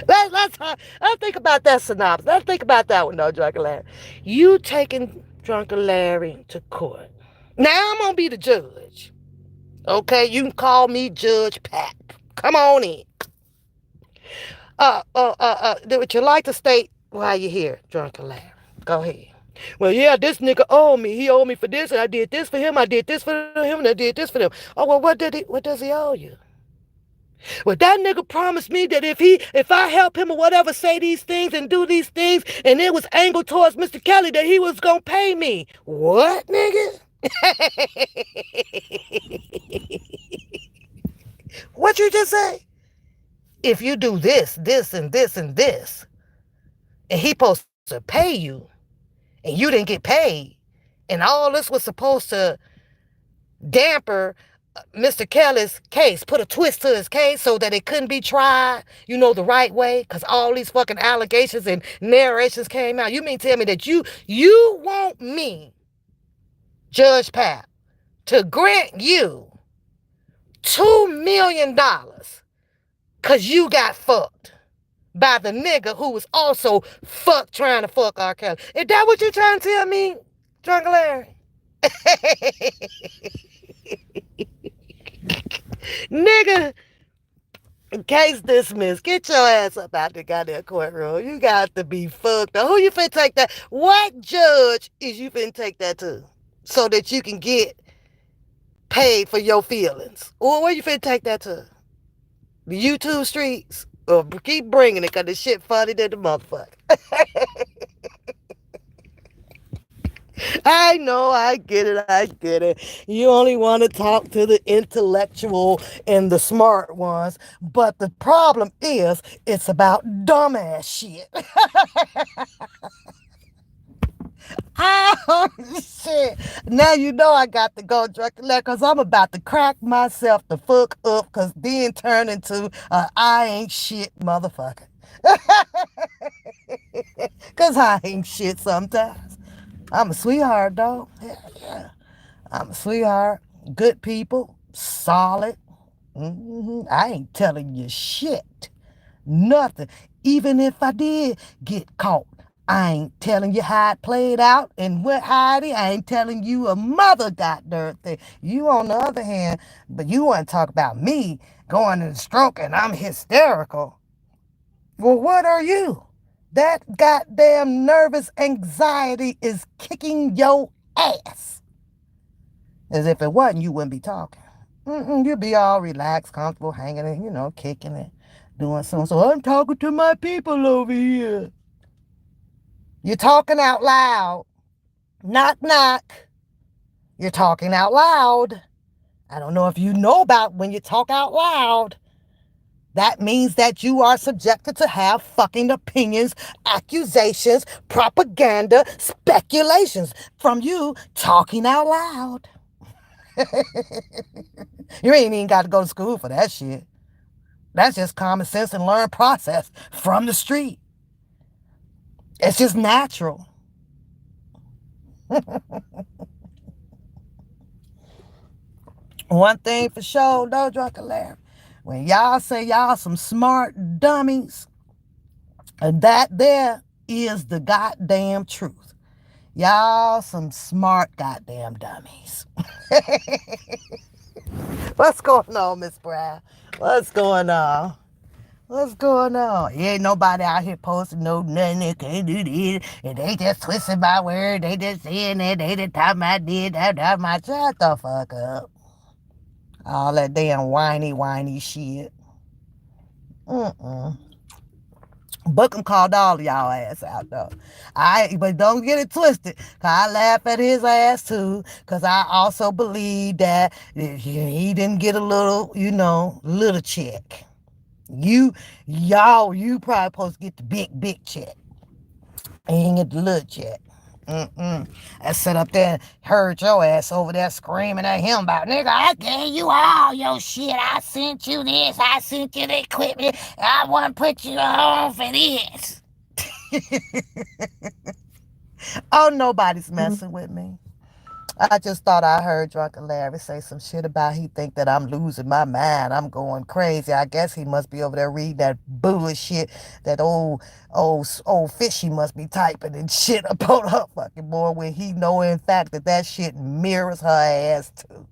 let's think about that synopsis. Let's think about that one, though, Drunken Larry. You taking Drunken Larry to court. Now I'm gonna be the judge. Okay, you can call me Judge Pat. Come on in. Would you like to state why you're here, Drunken Larry? Go ahead. Well, yeah, this nigga owed me. He owed me for this, and I did this for him. I did this for him, and I did this for them. Oh, well, what does he owe you? Well, that nigga promised me that if I help him or whatever say these things and do these things, and it was angled towards Mr. Kelly, that he was gonna pay me. What, nigga? What you just say? If you do this, this, and this, and this, and he supposed to pay you, and you didn't get paid, and all this was supposed to damper Mr. Kelly's case, put a twist to his case so that it couldn't be tried, the right way, because all these fucking allegations and narrations came out. You mean tell me that you want me, Judge Pat, to grant you $2 million because you got fucked by the nigga who was also trying to fuck R. Kelly? Is that what you trying to tell me, Drunken Larry? Nigga, case dismissed. Get your ass up out the goddamn courtroom. You got to be fucked up. Who you finna take that? What judge is you finna take that to so that you can get paid for your feelings? Or where you finna take that to? The YouTube streets? Or keep bringing it because the shit funny than the motherfucker. I know, I get it, I get it. You only want to talk to the intellectual and the smart ones, but the problem is it's about dumbass shit. Oh, shit. Now you know I got to go drink that because I'm about to crack myself the fuck up because then turn into a I ain't shit motherfucker. Because I ain't shit sometimes. I'm a sweetheart, dog. Yeah, yeah. I'm a sweetheart. Good people. Solid. I ain't telling you shit. Nothing. Even if I did get caught, I ain't telling you how it played out and what how it is. I ain't telling you a mother got dirt thing. You on the other hand, but you want to talk about me going in stroke and I'm hysterical. Well, what are you? That goddamn nervous anxiety is kicking your ass. As if it wasn't, you wouldn't be talking. You'd be all relaxed, comfortable, hanging it, kicking it, doing something. So I'm talking to my people over here. You're talking out loud. Knock, knock. You're talking out loud. I don't know if you know about when you talk out loud. That means that you are subjected to have fucking opinions, accusations, propaganda, speculations from you talking out loud. You ain't even got to go to school for that shit. That's just common sense and learned process from the street. It's just natural. One thing for sure, though, Drunken Larry, when y'all say y'all some smart dummies, that there is the goddamn truth. Y'all some smart goddamn dummies. What's going on, Miss Brown? What's going on? What's going on? Ain't nobody out here posting no nothing. They can't do this. And they just twisting my word. They just saying that. They just talking about this, that, my. Shut the fuck up. All that damn whiny shit. Mm-mm. Bookham called all of y'all ass out though. But don't get it twisted. Cause I laugh at his ass too. Cause I also believe that he didn't get a little, little check. You probably supposed to get the big check. And you ain't get the little check. I sat up there and heard your ass over there screaming at him about, nigga, I gave you all your shit. I sent you this. I sent you the equipment. I want to put you on for this. Oh, nobody's messing with me. I just thought I heard Drunken Larry say some shit about he think that I'm losing my mind. I'm going crazy. I guess he must be over there reading that bullshit that old fishy must be typing and shit up on her fucking board when he know in fact that shit mirrors her ass too.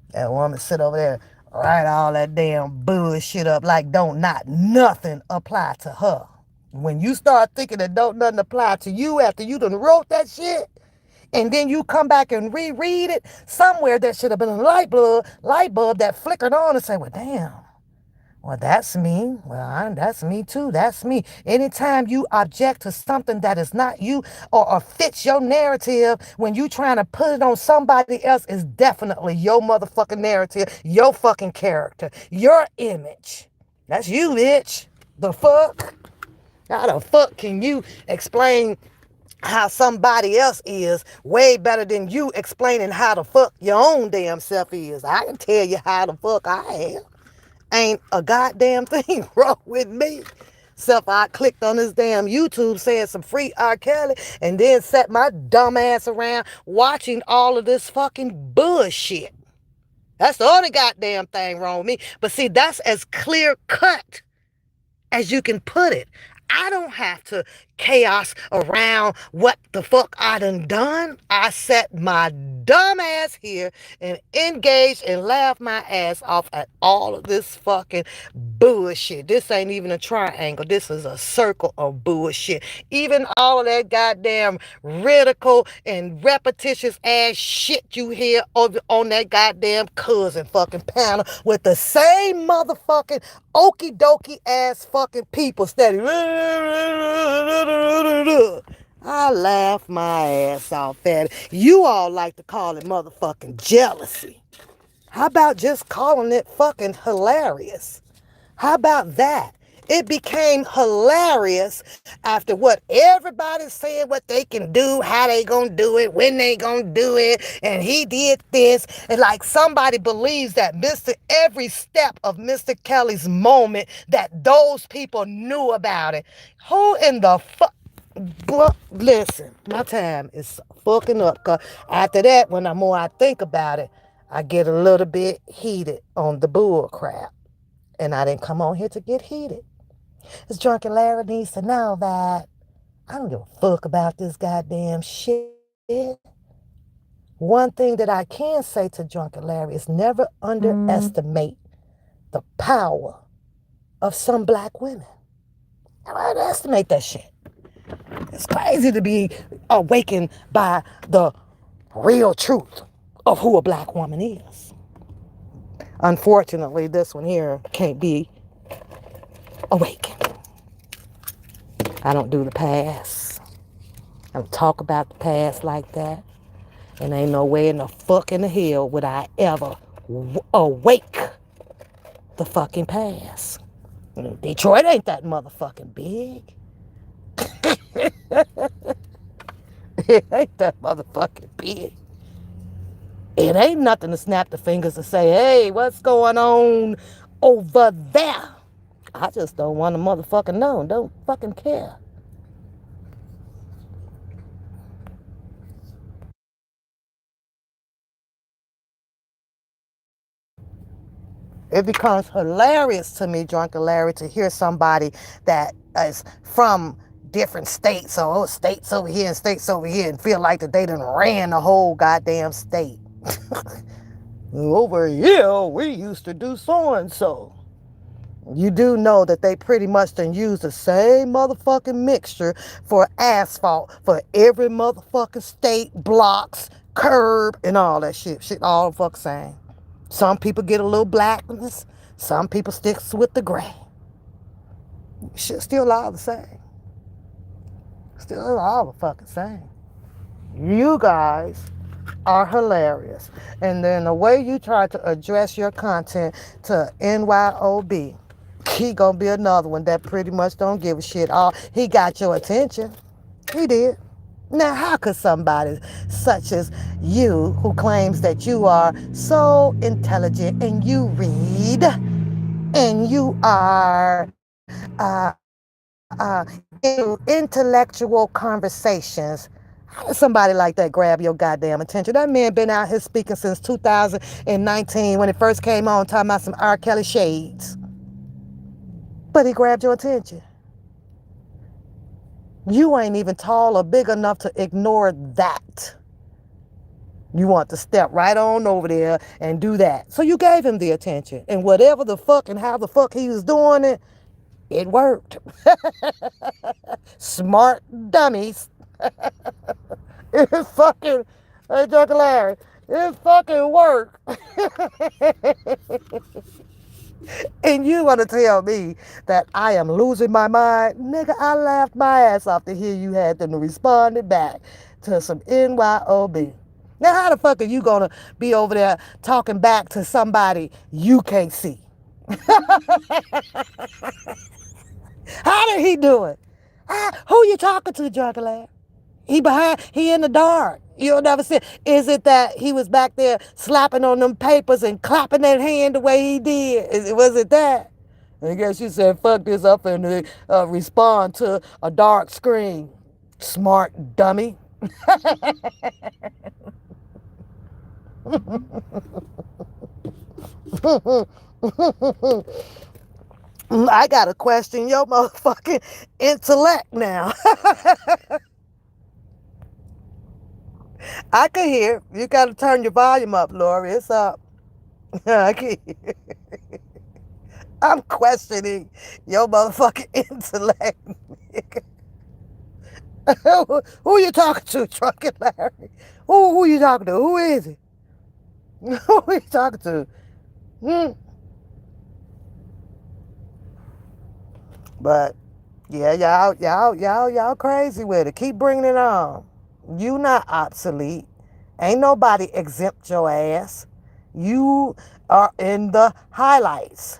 That woman sit over there write all that damn bullshit up like don't not nothing apply to her. When you start thinking that don't nothing apply to you after you done wrote that shit, and then you come back and reread it, somewhere there should have been a light bulb that flickered on and say, well, damn. Well, that's me. Well, that's me too. That's me. Anytime you object to something that is not you or fits your narrative, when you trying to put it on somebody else, is definitely your motherfucking narrative, your fucking character, your image. That's you, bitch. The fuck? How the fuck can you explain how somebody else is way better than you explaining how the fuck your own damn self is? I can tell you how the fuck I am. Ain't a goddamn thing wrong with me. Except I clicked on this damn YouTube saying some free R. Kelly and then set my dumb ass around watching all of this fucking bullshit. That's the only goddamn thing wrong with me. But see, that's as clear cut as you can put it. I don't have to chaos around what the fuck I done. I sat my dumb ass here and engaged and laughed my ass off at all of this fucking bullshit. This ain't even a triangle. This is a circle of bullshit. Even all of that goddamn ridicule and repetitious ass shit you hear over on that goddamn cousin fucking panel with the same motherfucking okie dokie ass fucking people steady. I I laugh my ass off at it. You all like to call it motherfucking jealousy. How about just calling it fucking hilarious? How about that? It became hilarious after what everybody said what they can do, how they gonna do it, when they gonna do it, and he did this. And like somebody believes that every step of Mr. Kelly's moment that those people knew about it. Who in the fuck? But listen, my time is fucking up. Cause after that, when the more I think about it, I get a little bit heated on the bull crap. And I didn't come on here to get heated. This drunken Larry needs to know that I don't give a fuck about this goddamn shit. One thing that I can say to drunken Larry is never underestimate the power of some black women. Never underestimate that shit. It's crazy to be awakened by the real truth of who a black woman is. Unfortunately, this one here can't be awakened. I don't do the past. I don't talk about the past like that. And ain't no way in the fucking hell would I ever awake the fucking past. Detroit ain't that motherfucking big. It ain't that motherfucking big. It ain't nothing to snap the fingers and say, hey, what's going on over there? I just don't want to motherfucking know. Don't fucking care. It becomes hilarious to me, Drunken Larry, to hear somebody that is from different states or states over here and states over here and feel like that they done ran the whole goddamn state. Over here, we used to do so and so. You do know that they pretty much done use the same motherfucking mixture for asphalt for every motherfucking state, blocks, curb, and all that shit. Shit all the fuck same. Some people get a little blackness. Some people sticks with the gray. Shit still all the same. Still all the fucking same. You guys are hilarious. And then the way you try to address your content to NYOB, he gonna be another one that pretty much don't give a shit. He got your attention. He did. Now, how could somebody such as you, who claims that you are so intelligent and you read and you are in intellectual conversations, how does somebody like that grab your goddamn attention? That man been out here speaking since 2019 when it first came on, talking about some R. Kelly shades. But he grabbed your attention. You ain't even tall or big enough to ignore that. You want to step right on over there and do that. So you gave him the attention. And whatever the fuck and how the fuck he was doing it, it worked. Smart dummies. It fucking, hey, Dr. Larry, it fucking worked. And you want to tell me that I am losing my mind? Nigga, I laughed my ass off to hear you had them to respond back to some NYOB. Now, how the fuck are you going to be over there talking back to somebody you can't see? How did he do it? Who you talking to, Juggler? He in the dark. You'll never see. Is it that he was back there slapping on them papers and clapping that hand the way he did? Was it that? I guess you said, fuck this up and respond to a dark screen. Smart dummy. I gotta question your motherfucking intellect now. I can hear. You gotta turn your volume up, Lori. It's up. I can hear. I'm questioning your motherfucking intellect. Who you talking to, Drunken Larry? Who you talking to? Who is it? Who you talking to? Hmm. But Yeah, y'all crazy with it. Keep bringing it on. You not obsolete. Ain't nobody exempt your ass. You are in the highlights.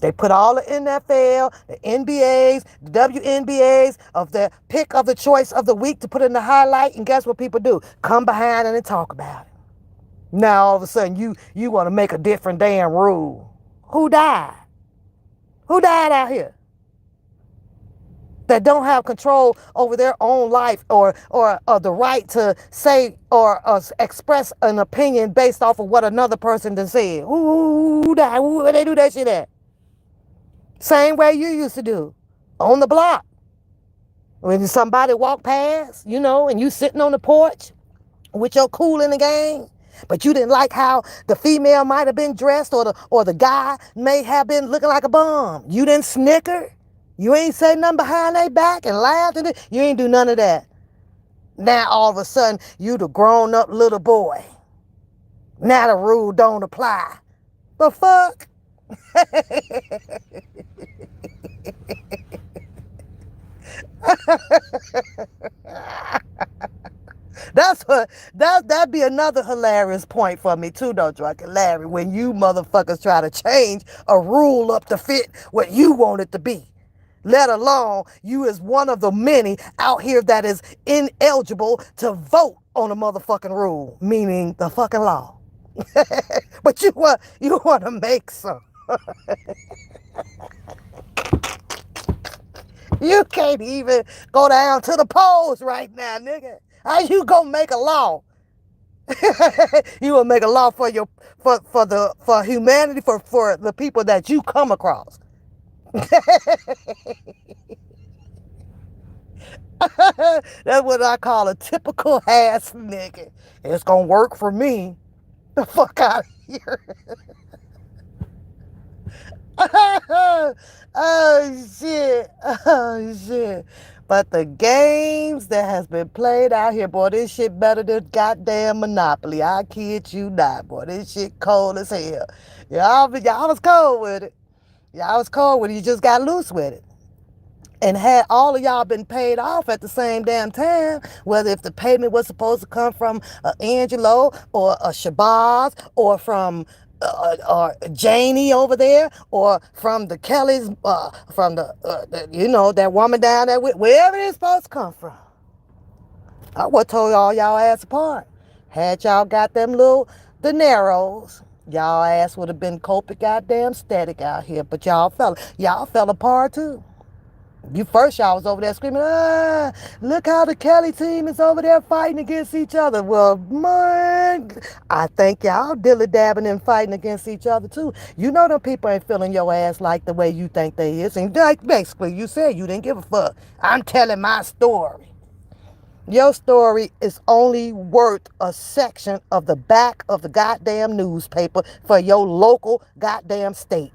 They put all the NFL, the NBAs, the WNBAs of the pick of the choice of the week to put in the highlight. And guess what people do? Come behind and talk about it. Now all of a sudden you want to make a different damn rule. Who died? Who died out here? That don't have control over their own life or the right to say or express an opinion based off of what another person done said. Who died? Who they do that shit at? Same way you used to do on the block. When somebody walk past, and you sitting on the porch with your cool in the game, but you didn't like how the female might have been dressed or the guy may have been looking like a bum. You didn't snicker. You ain't say nothing behind their back and laughed at it. You ain't do none of that. Now all of a sudden you the grown up little boy. Now the rule don't apply. The fuck? That'd be another hilarious point for me too, though, Drunken Larry, when you motherfuckers try to change a rule up to fit what you want it to be. Let alone you is one of the many out here that is ineligible to vote on a motherfucking rule, meaning the fucking law. But you want to make some. You can't even go down to the polls right now, nigga. How you gonna make a law? You gonna make a law for for humanity, for the people that you come across. That's what I call a typical ass nigga. It's gonna work for me. The fuck out of here. Oh shit. Oh shit. But the games that has been played out here, boy, this shit better than goddamn Monopoly. I kid you not, boy. This shit cold as hell. Y'all was cold with it. Y'all was cold with it. You just got loose with it. And had all of y'all been paid off at the same damn time, whether if the payment was supposed to come from Angelo or a Shabazz or from Janie over there or from the Kellys, from that woman down there, wherever it's supposed to come from. I would told y'all ass apart. Had y'all got them little dineros, y'all ass would have been coping goddamn static out here. But y'all fell apart too. Y'all was over there screaming, look how the Kelly team is over there fighting against each other. Well, man, I think y'all dilly-dabbing and fighting against each other too. You know them people ain't feeling your ass like the way you think they is. And like basically you said you didn't give a fuck. I'm telling my story. Your story is only worth a section of the back of the goddamn newspaper for your local goddamn state.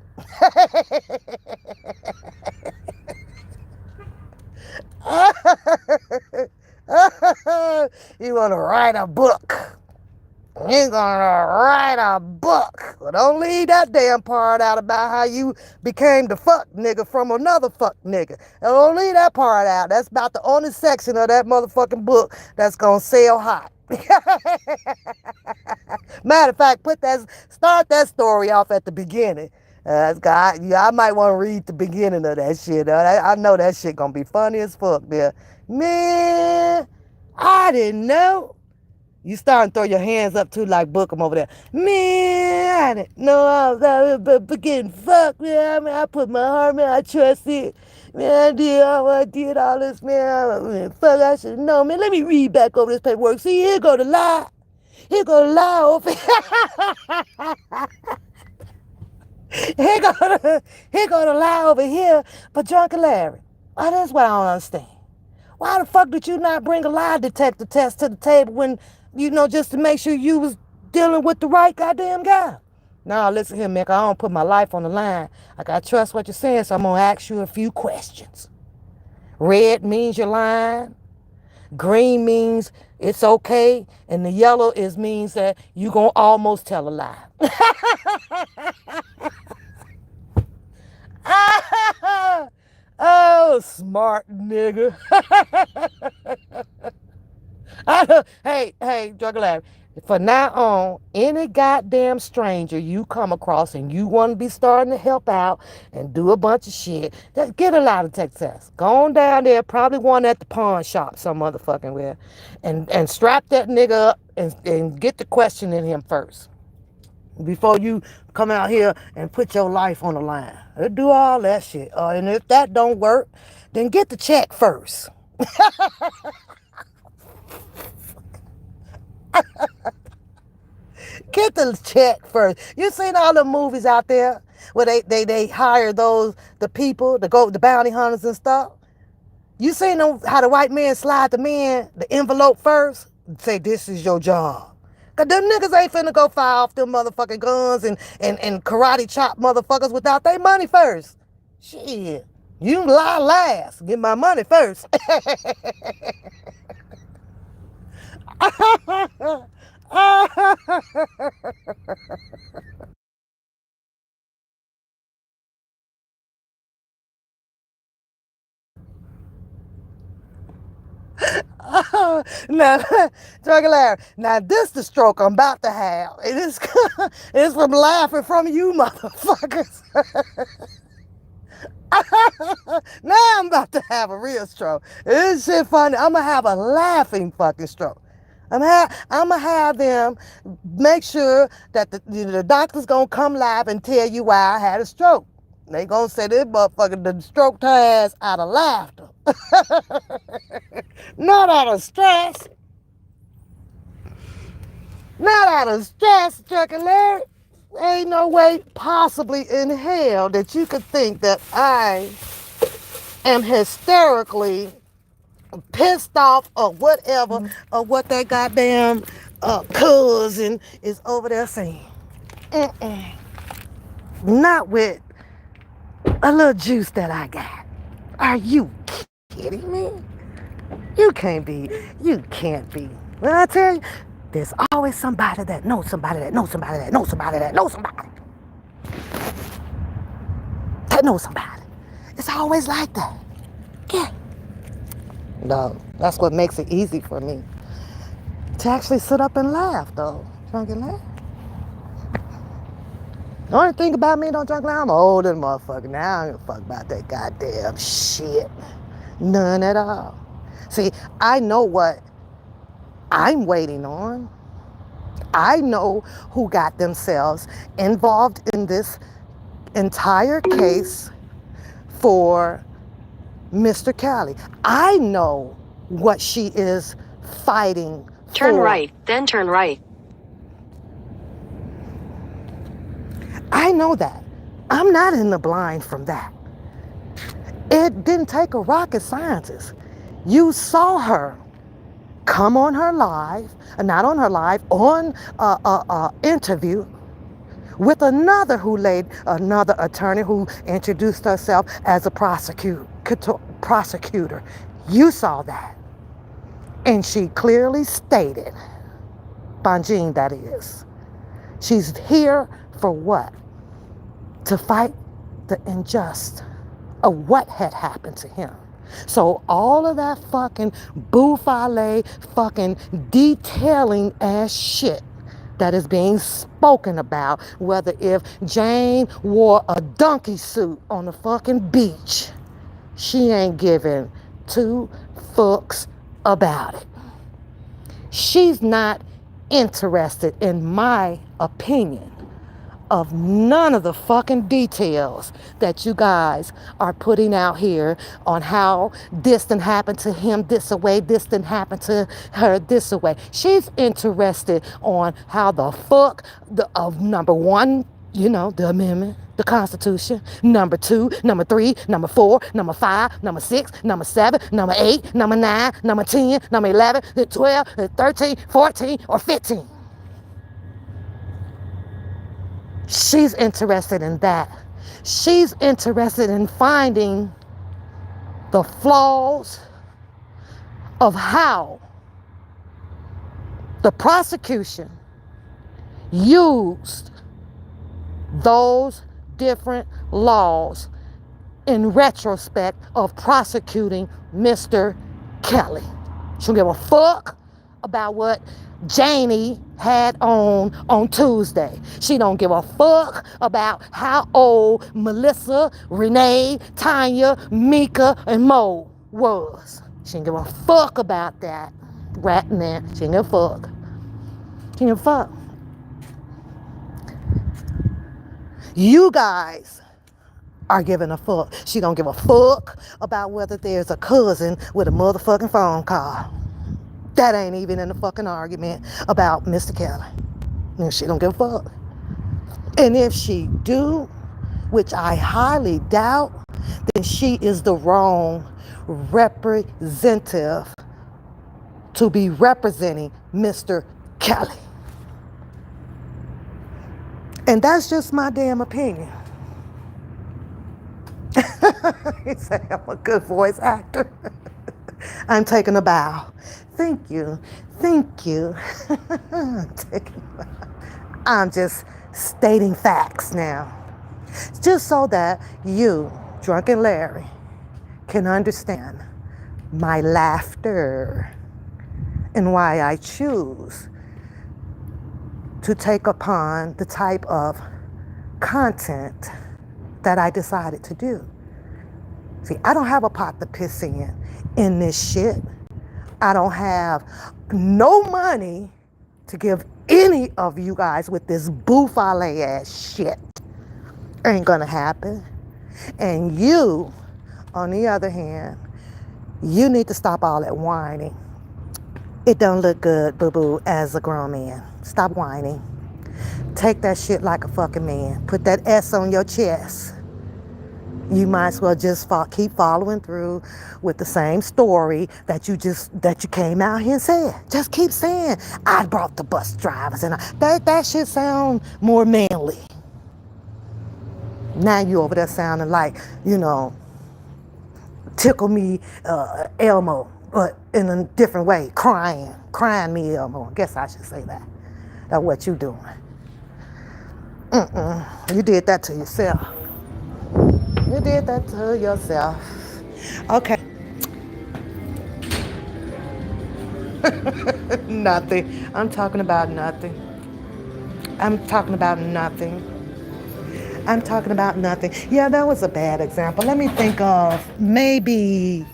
You want to write a book. You're gonna write a book. But don't leave that damn part out about how you became the fuck nigga from another fuck nigga. And don't leave that part out. That's about the only section of that motherfucking book that's gonna sell hot. Matter of fact, start that story off at the beginning. I might want to read the beginning of that shit. I know that shit gonna be funny as fuck there. Man, I didn't know. You starting to throw your hands up too like Bookham over there. Man, I didn't know I was getting fucked, man. I mean, I put my heart, man, I trust it. Man, I did all this, man. Fuck, I should have known, man. Let me read back over this paperwork. See, here go the lie. Here go the lie over here go the lie over here. But Drunken Larry, that's what I don't understand. Why the fuck did you not bring a lie detector test to the table when, just to make sure you was dealing with the right goddamn guy? Now, listen here, Mick, I don't put my life on the line. Like, I trust what you're saying, so I'm going to ask you a few questions. Red means you're lying. Green means it's okay. And the yellow means that you going to almost tell a lie. Oh, smart nigga. Hey, Drug Lab. For now on, any goddamn stranger you come across and you want to be starting to help out and do a bunch of shit, that get a lot of success. Go on down there, probably one at the pawn shop, some motherfucking where, and strap that nigga up and get the question in him first before you come out here and put your life on the line. Do all that shit. And if that don't work, then get the check first. Get the check first. You seen all the movies out there where they hire the people, the bounty hunters and stuff? You seen them, how the white man slide the men the envelope first? Say, this is your job. Cause them niggas ain't finna go fire off them motherfucking guns and karate chop motherfuckers without their money first. Shit. You lie last. Get my money first. Now, Drug Larry, now this the stroke I'm about to have. It is it's from laughing from you motherfuckers. Now I'm about to have a real stroke. This shit funny. I'm gonna have a laughing fucking stroke. I'm gonna have them make sure that the doctor's gonna come live and tell you why I had a stroke. They gonna say this motherfucker the stroke her ass out of laughter. Not out of stress. Not out of stress, Chuck and Larry. Ain't no way possibly in hell that you could think that I am hysterically pissed off or whatever or what that goddamn cousin is over there saying. Mm-mm. Not with a little juice that I got. Are you kidding me? You can't be. You can't be. Well, I tell you, there's always somebody that knows somebody that knows somebody that knows somebody that knows somebody that knows somebody. It's always like that. Yeah. No, that's what makes it easy for me to actually sit up and laugh, though. Drunk and laugh. The only thing about me, don't drunk laugh, I'm an older motherfucker. Now I don't give a fuck about that goddamn shit. None at all. See, I know what I'm waiting on. I know who got themselves involved in this entire case for Mr. Kelly. I know what she is fighting for. Turn right, then turn right. I know that. I'm not in the blind from that. It didn't take a rocket scientist. You saw her come on her live, not on her live, on interview with another attorney who introduced herself as a prosecutor. You saw that. And she clearly stated, Bonjean that is, she's here for what? To fight the injustice of what had happened to him. So all of that fucking bouffalet, fucking detailing ass shit that is being spoken about, whether if Jane wore a donkey suit on the fucking beach, she ain't giving two fucks about it. She's not interested, in my opinion, of none of the fucking details that you guys are putting out here on how this didn't happen to him this away, this didn't happen to her this away. She's interested on how the fuck of number one, the amendment, the Constitution, number 2, number 3, number 4, number 5, number 6, number 7, number 8, number 9, number 10, number 11, 12, 13, 14, or 15. She's interested in that. She's interested in finding the flaws of how the prosecution used those different laws in retrospect of prosecuting Mr. Kelly. She don't give a fuck about what Janie had on Tuesday. She don't give a fuck about how old Melissa, Renee, Tanya, Mika, and Mo was. She don't give a fuck about that right now. She don't give a fuck. She don't give a fuck. You guys are giving a fuck. She don't give a fuck about whether there's a cousin with a motherfucking phone call. That ain't even in the fucking argument about Mr. Kelly. And she don't give a fuck. And if she do, which I highly doubt, then she is the wrong representative to be representing Mr. Kelly. And that's just my damn opinion. He said I'm a good voice actor. I'm taking a bow. Thank you. Thank you. I'm just stating facts now. Just so that you, Drunken Larry, can understand my laughter and why I choose to take upon the type of content that I decided to do. See, I don't have a pot to piss in this shit. I don't have no money to give any of you guys with this buffale ass shit. Ain't gonna happen. And you, on the other hand, you need to stop all that whining. It don't look good, boo-boo, as a grown man. Stop whining. Take that shit like a fucking man. Put that S on your chest. You might as well just keep following through with the same story that you came out here and said. Just keep saying, I brought the bus drivers, and that shit sound more manly. Now you over there sounding like, tickle me Elmo, but in a different way, crying me Elmo. I guess I should say that. That's what you doing. You did that to yourself. You did that to yourself. Okay. Nothing. I'm talking about nothing. Yeah, that was a bad example. Let me think of, maybe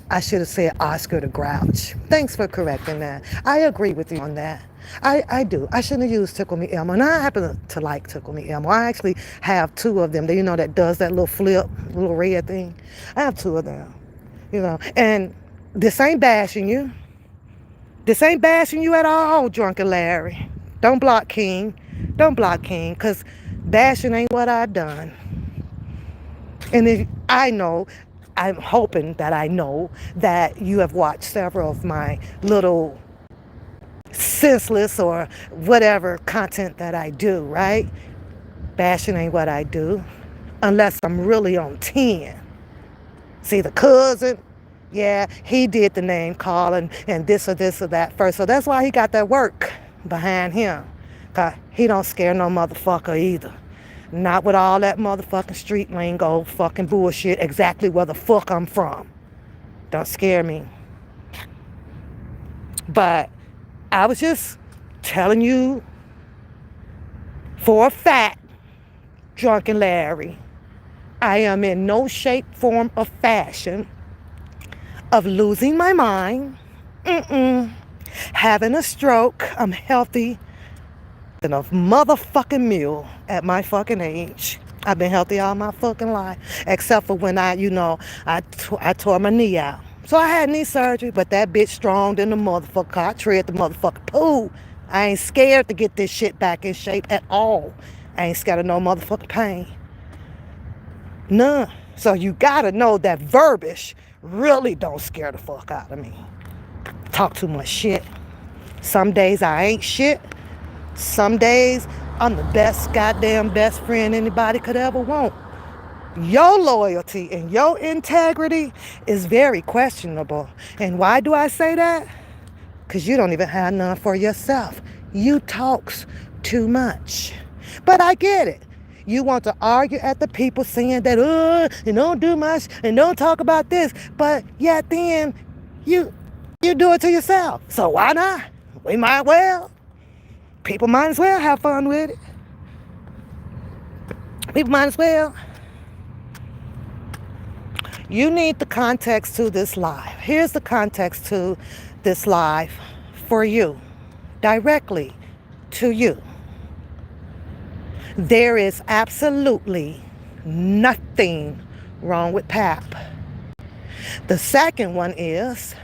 I should have said Oscar the Grouch. Thanks for correcting that. I agree with you on that. I do. I shouldn't have used Tickle Me Elmo. And I happen to like Tickle Me Elmo. I actually have two of them. That does that little flip, little red thing. I have two of them. And this ain't bashing you. This ain't bashing you at all, Drunken Larry. Don't block King, because bashing ain't what I done. And I'm hoping that I know that you have watched several of my little senseless or whatever content that I do, right? Bashing ain't what I do, unless I'm really on 10. See, the cousin, yeah, he did the name calling and this or that first. So that's why he got that work behind him. Cause he don't scare no motherfucker either. Not with all that motherfucking street lingo, fucking bullshit, exactly where the fuck I'm from. Don't scare me. But I was just telling you for a fact, Drunken Larry, I am in no shape, form, or fashion of losing my mind, having a stroke. I'm healthy than a motherfucking mule at my fucking age. I've been healthy all my fucking life, except for when I tore my knee out. So I had knee surgery, but that bitch strong than the motherfucker. I tread the motherfucking pool. I ain't scared to get this shit back in shape at all. I ain't scared of no motherfucking pain. None. So you gotta know that verbiage really don't scare the fuck out of me. Talk too much shit. Some days I ain't shit. Some days I'm the best goddamn best friend anybody could ever want. Your loyalty and your integrity is very questionable. And why do I say that? Because you don't even have none for yourself. You talks too much. But I get it. You want to argue at the people saying that, and don't do much, and don't talk about this. But yet then, you do it to yourself. So why not? We might well. People might as well have fun with it. People might as well. You need the context to this live. Here's the context to this live for you, directly to you. There is absolutely nothing wrong with pap. The second one is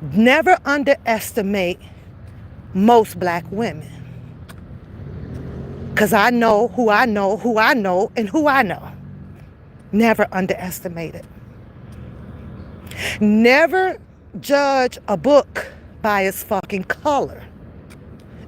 never underestimate most black women. Because I know who I know, who I know, and who I know. Never underestimate it. Never judge a book by its fucking color.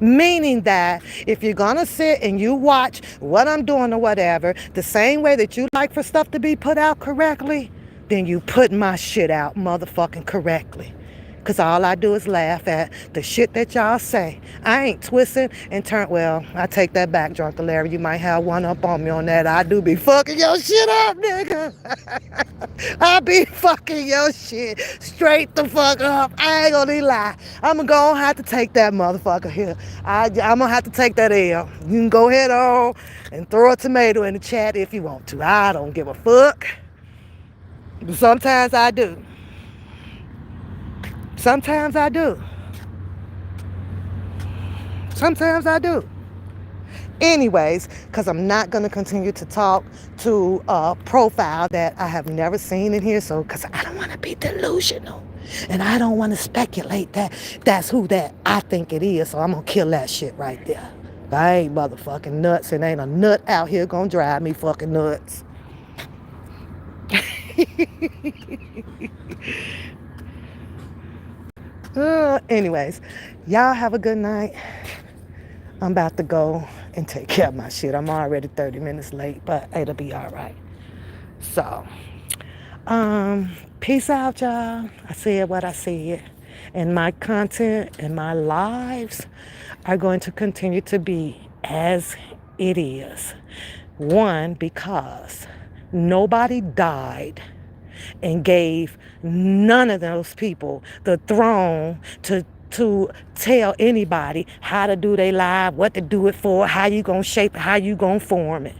Meaning that if you're gonna sit and you watch what I'm doing or whatever, the same way that you like for stuff to be put out correctly, then you put my shit out motherfucking correctly. Because all I do is laugh at the shit that y'all say. I ain't twisting and turn. Well, I take that back, Drunken Larry. You might have one up on me on that. I do be fucking your shit up, nigga. I be fucking your shit straight the fuck up. I ain't gonna lie. I'm gonna have to take that motherfucker here. I'm gonna have to take that L. You can go ahead on and throw a tomato in the chat if you want to. I don't give a fuck. But sometimes I do. Sometimes I do. Sometimes I do. Anyways, because I'm not going to continue to talk to a profile that I have never seen in here. So, because I don't want to be delusional. And I don't want to speculate that that's who that I think it is. So I'm going to kill that shit right there. I ain't motherfucking nuts, and ain't a nut out here going to drive me fucking nuts. Anyways, y'all have a good night. I'm about to go and take care of my shit. I'm already 30 minutes late, but it'll be all right. So, peace out, y'all. I said what I said. And my content and my lives are going to continue to be as it is. One, because nobody died and gave none of those people the throne to tell anybody how to do their life, what to do it for, how you gonna shape it, how you gonna form it.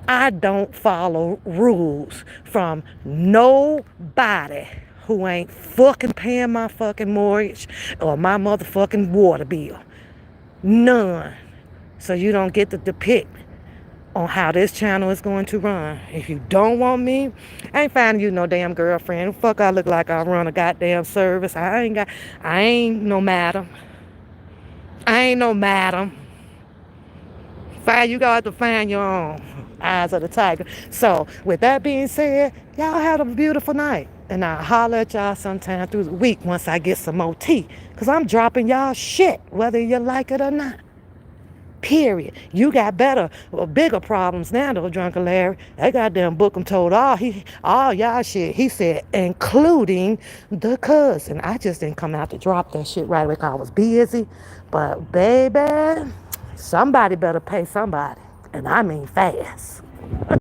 I don't follow rules from nobody who ain't fucking paying my fucking mortgage or my motherfucking water bill. None. So you don't get to depict on how this channel is going to run. If you don't want me, I ain't finding you no damn girlfriend. Fuck, I look like I run a goddamn service. I ain't no madam. I ain't no madam. You got to find your own. Eyes of the tiger. So with that being said, y'all have a beautiful night. And I'll holler at y'all sometime through the week once I get some more tea. Because I'm dropping y'all shit, whether you like it or not. Period. You got better or bigger problems now, though, Drunken Larry. That goddamn book told all y'all shit. He said, including the cousin. I just didn't come out to drop that shit right away because I was busy. But baby, somebody better pay somebody. And I mean fast.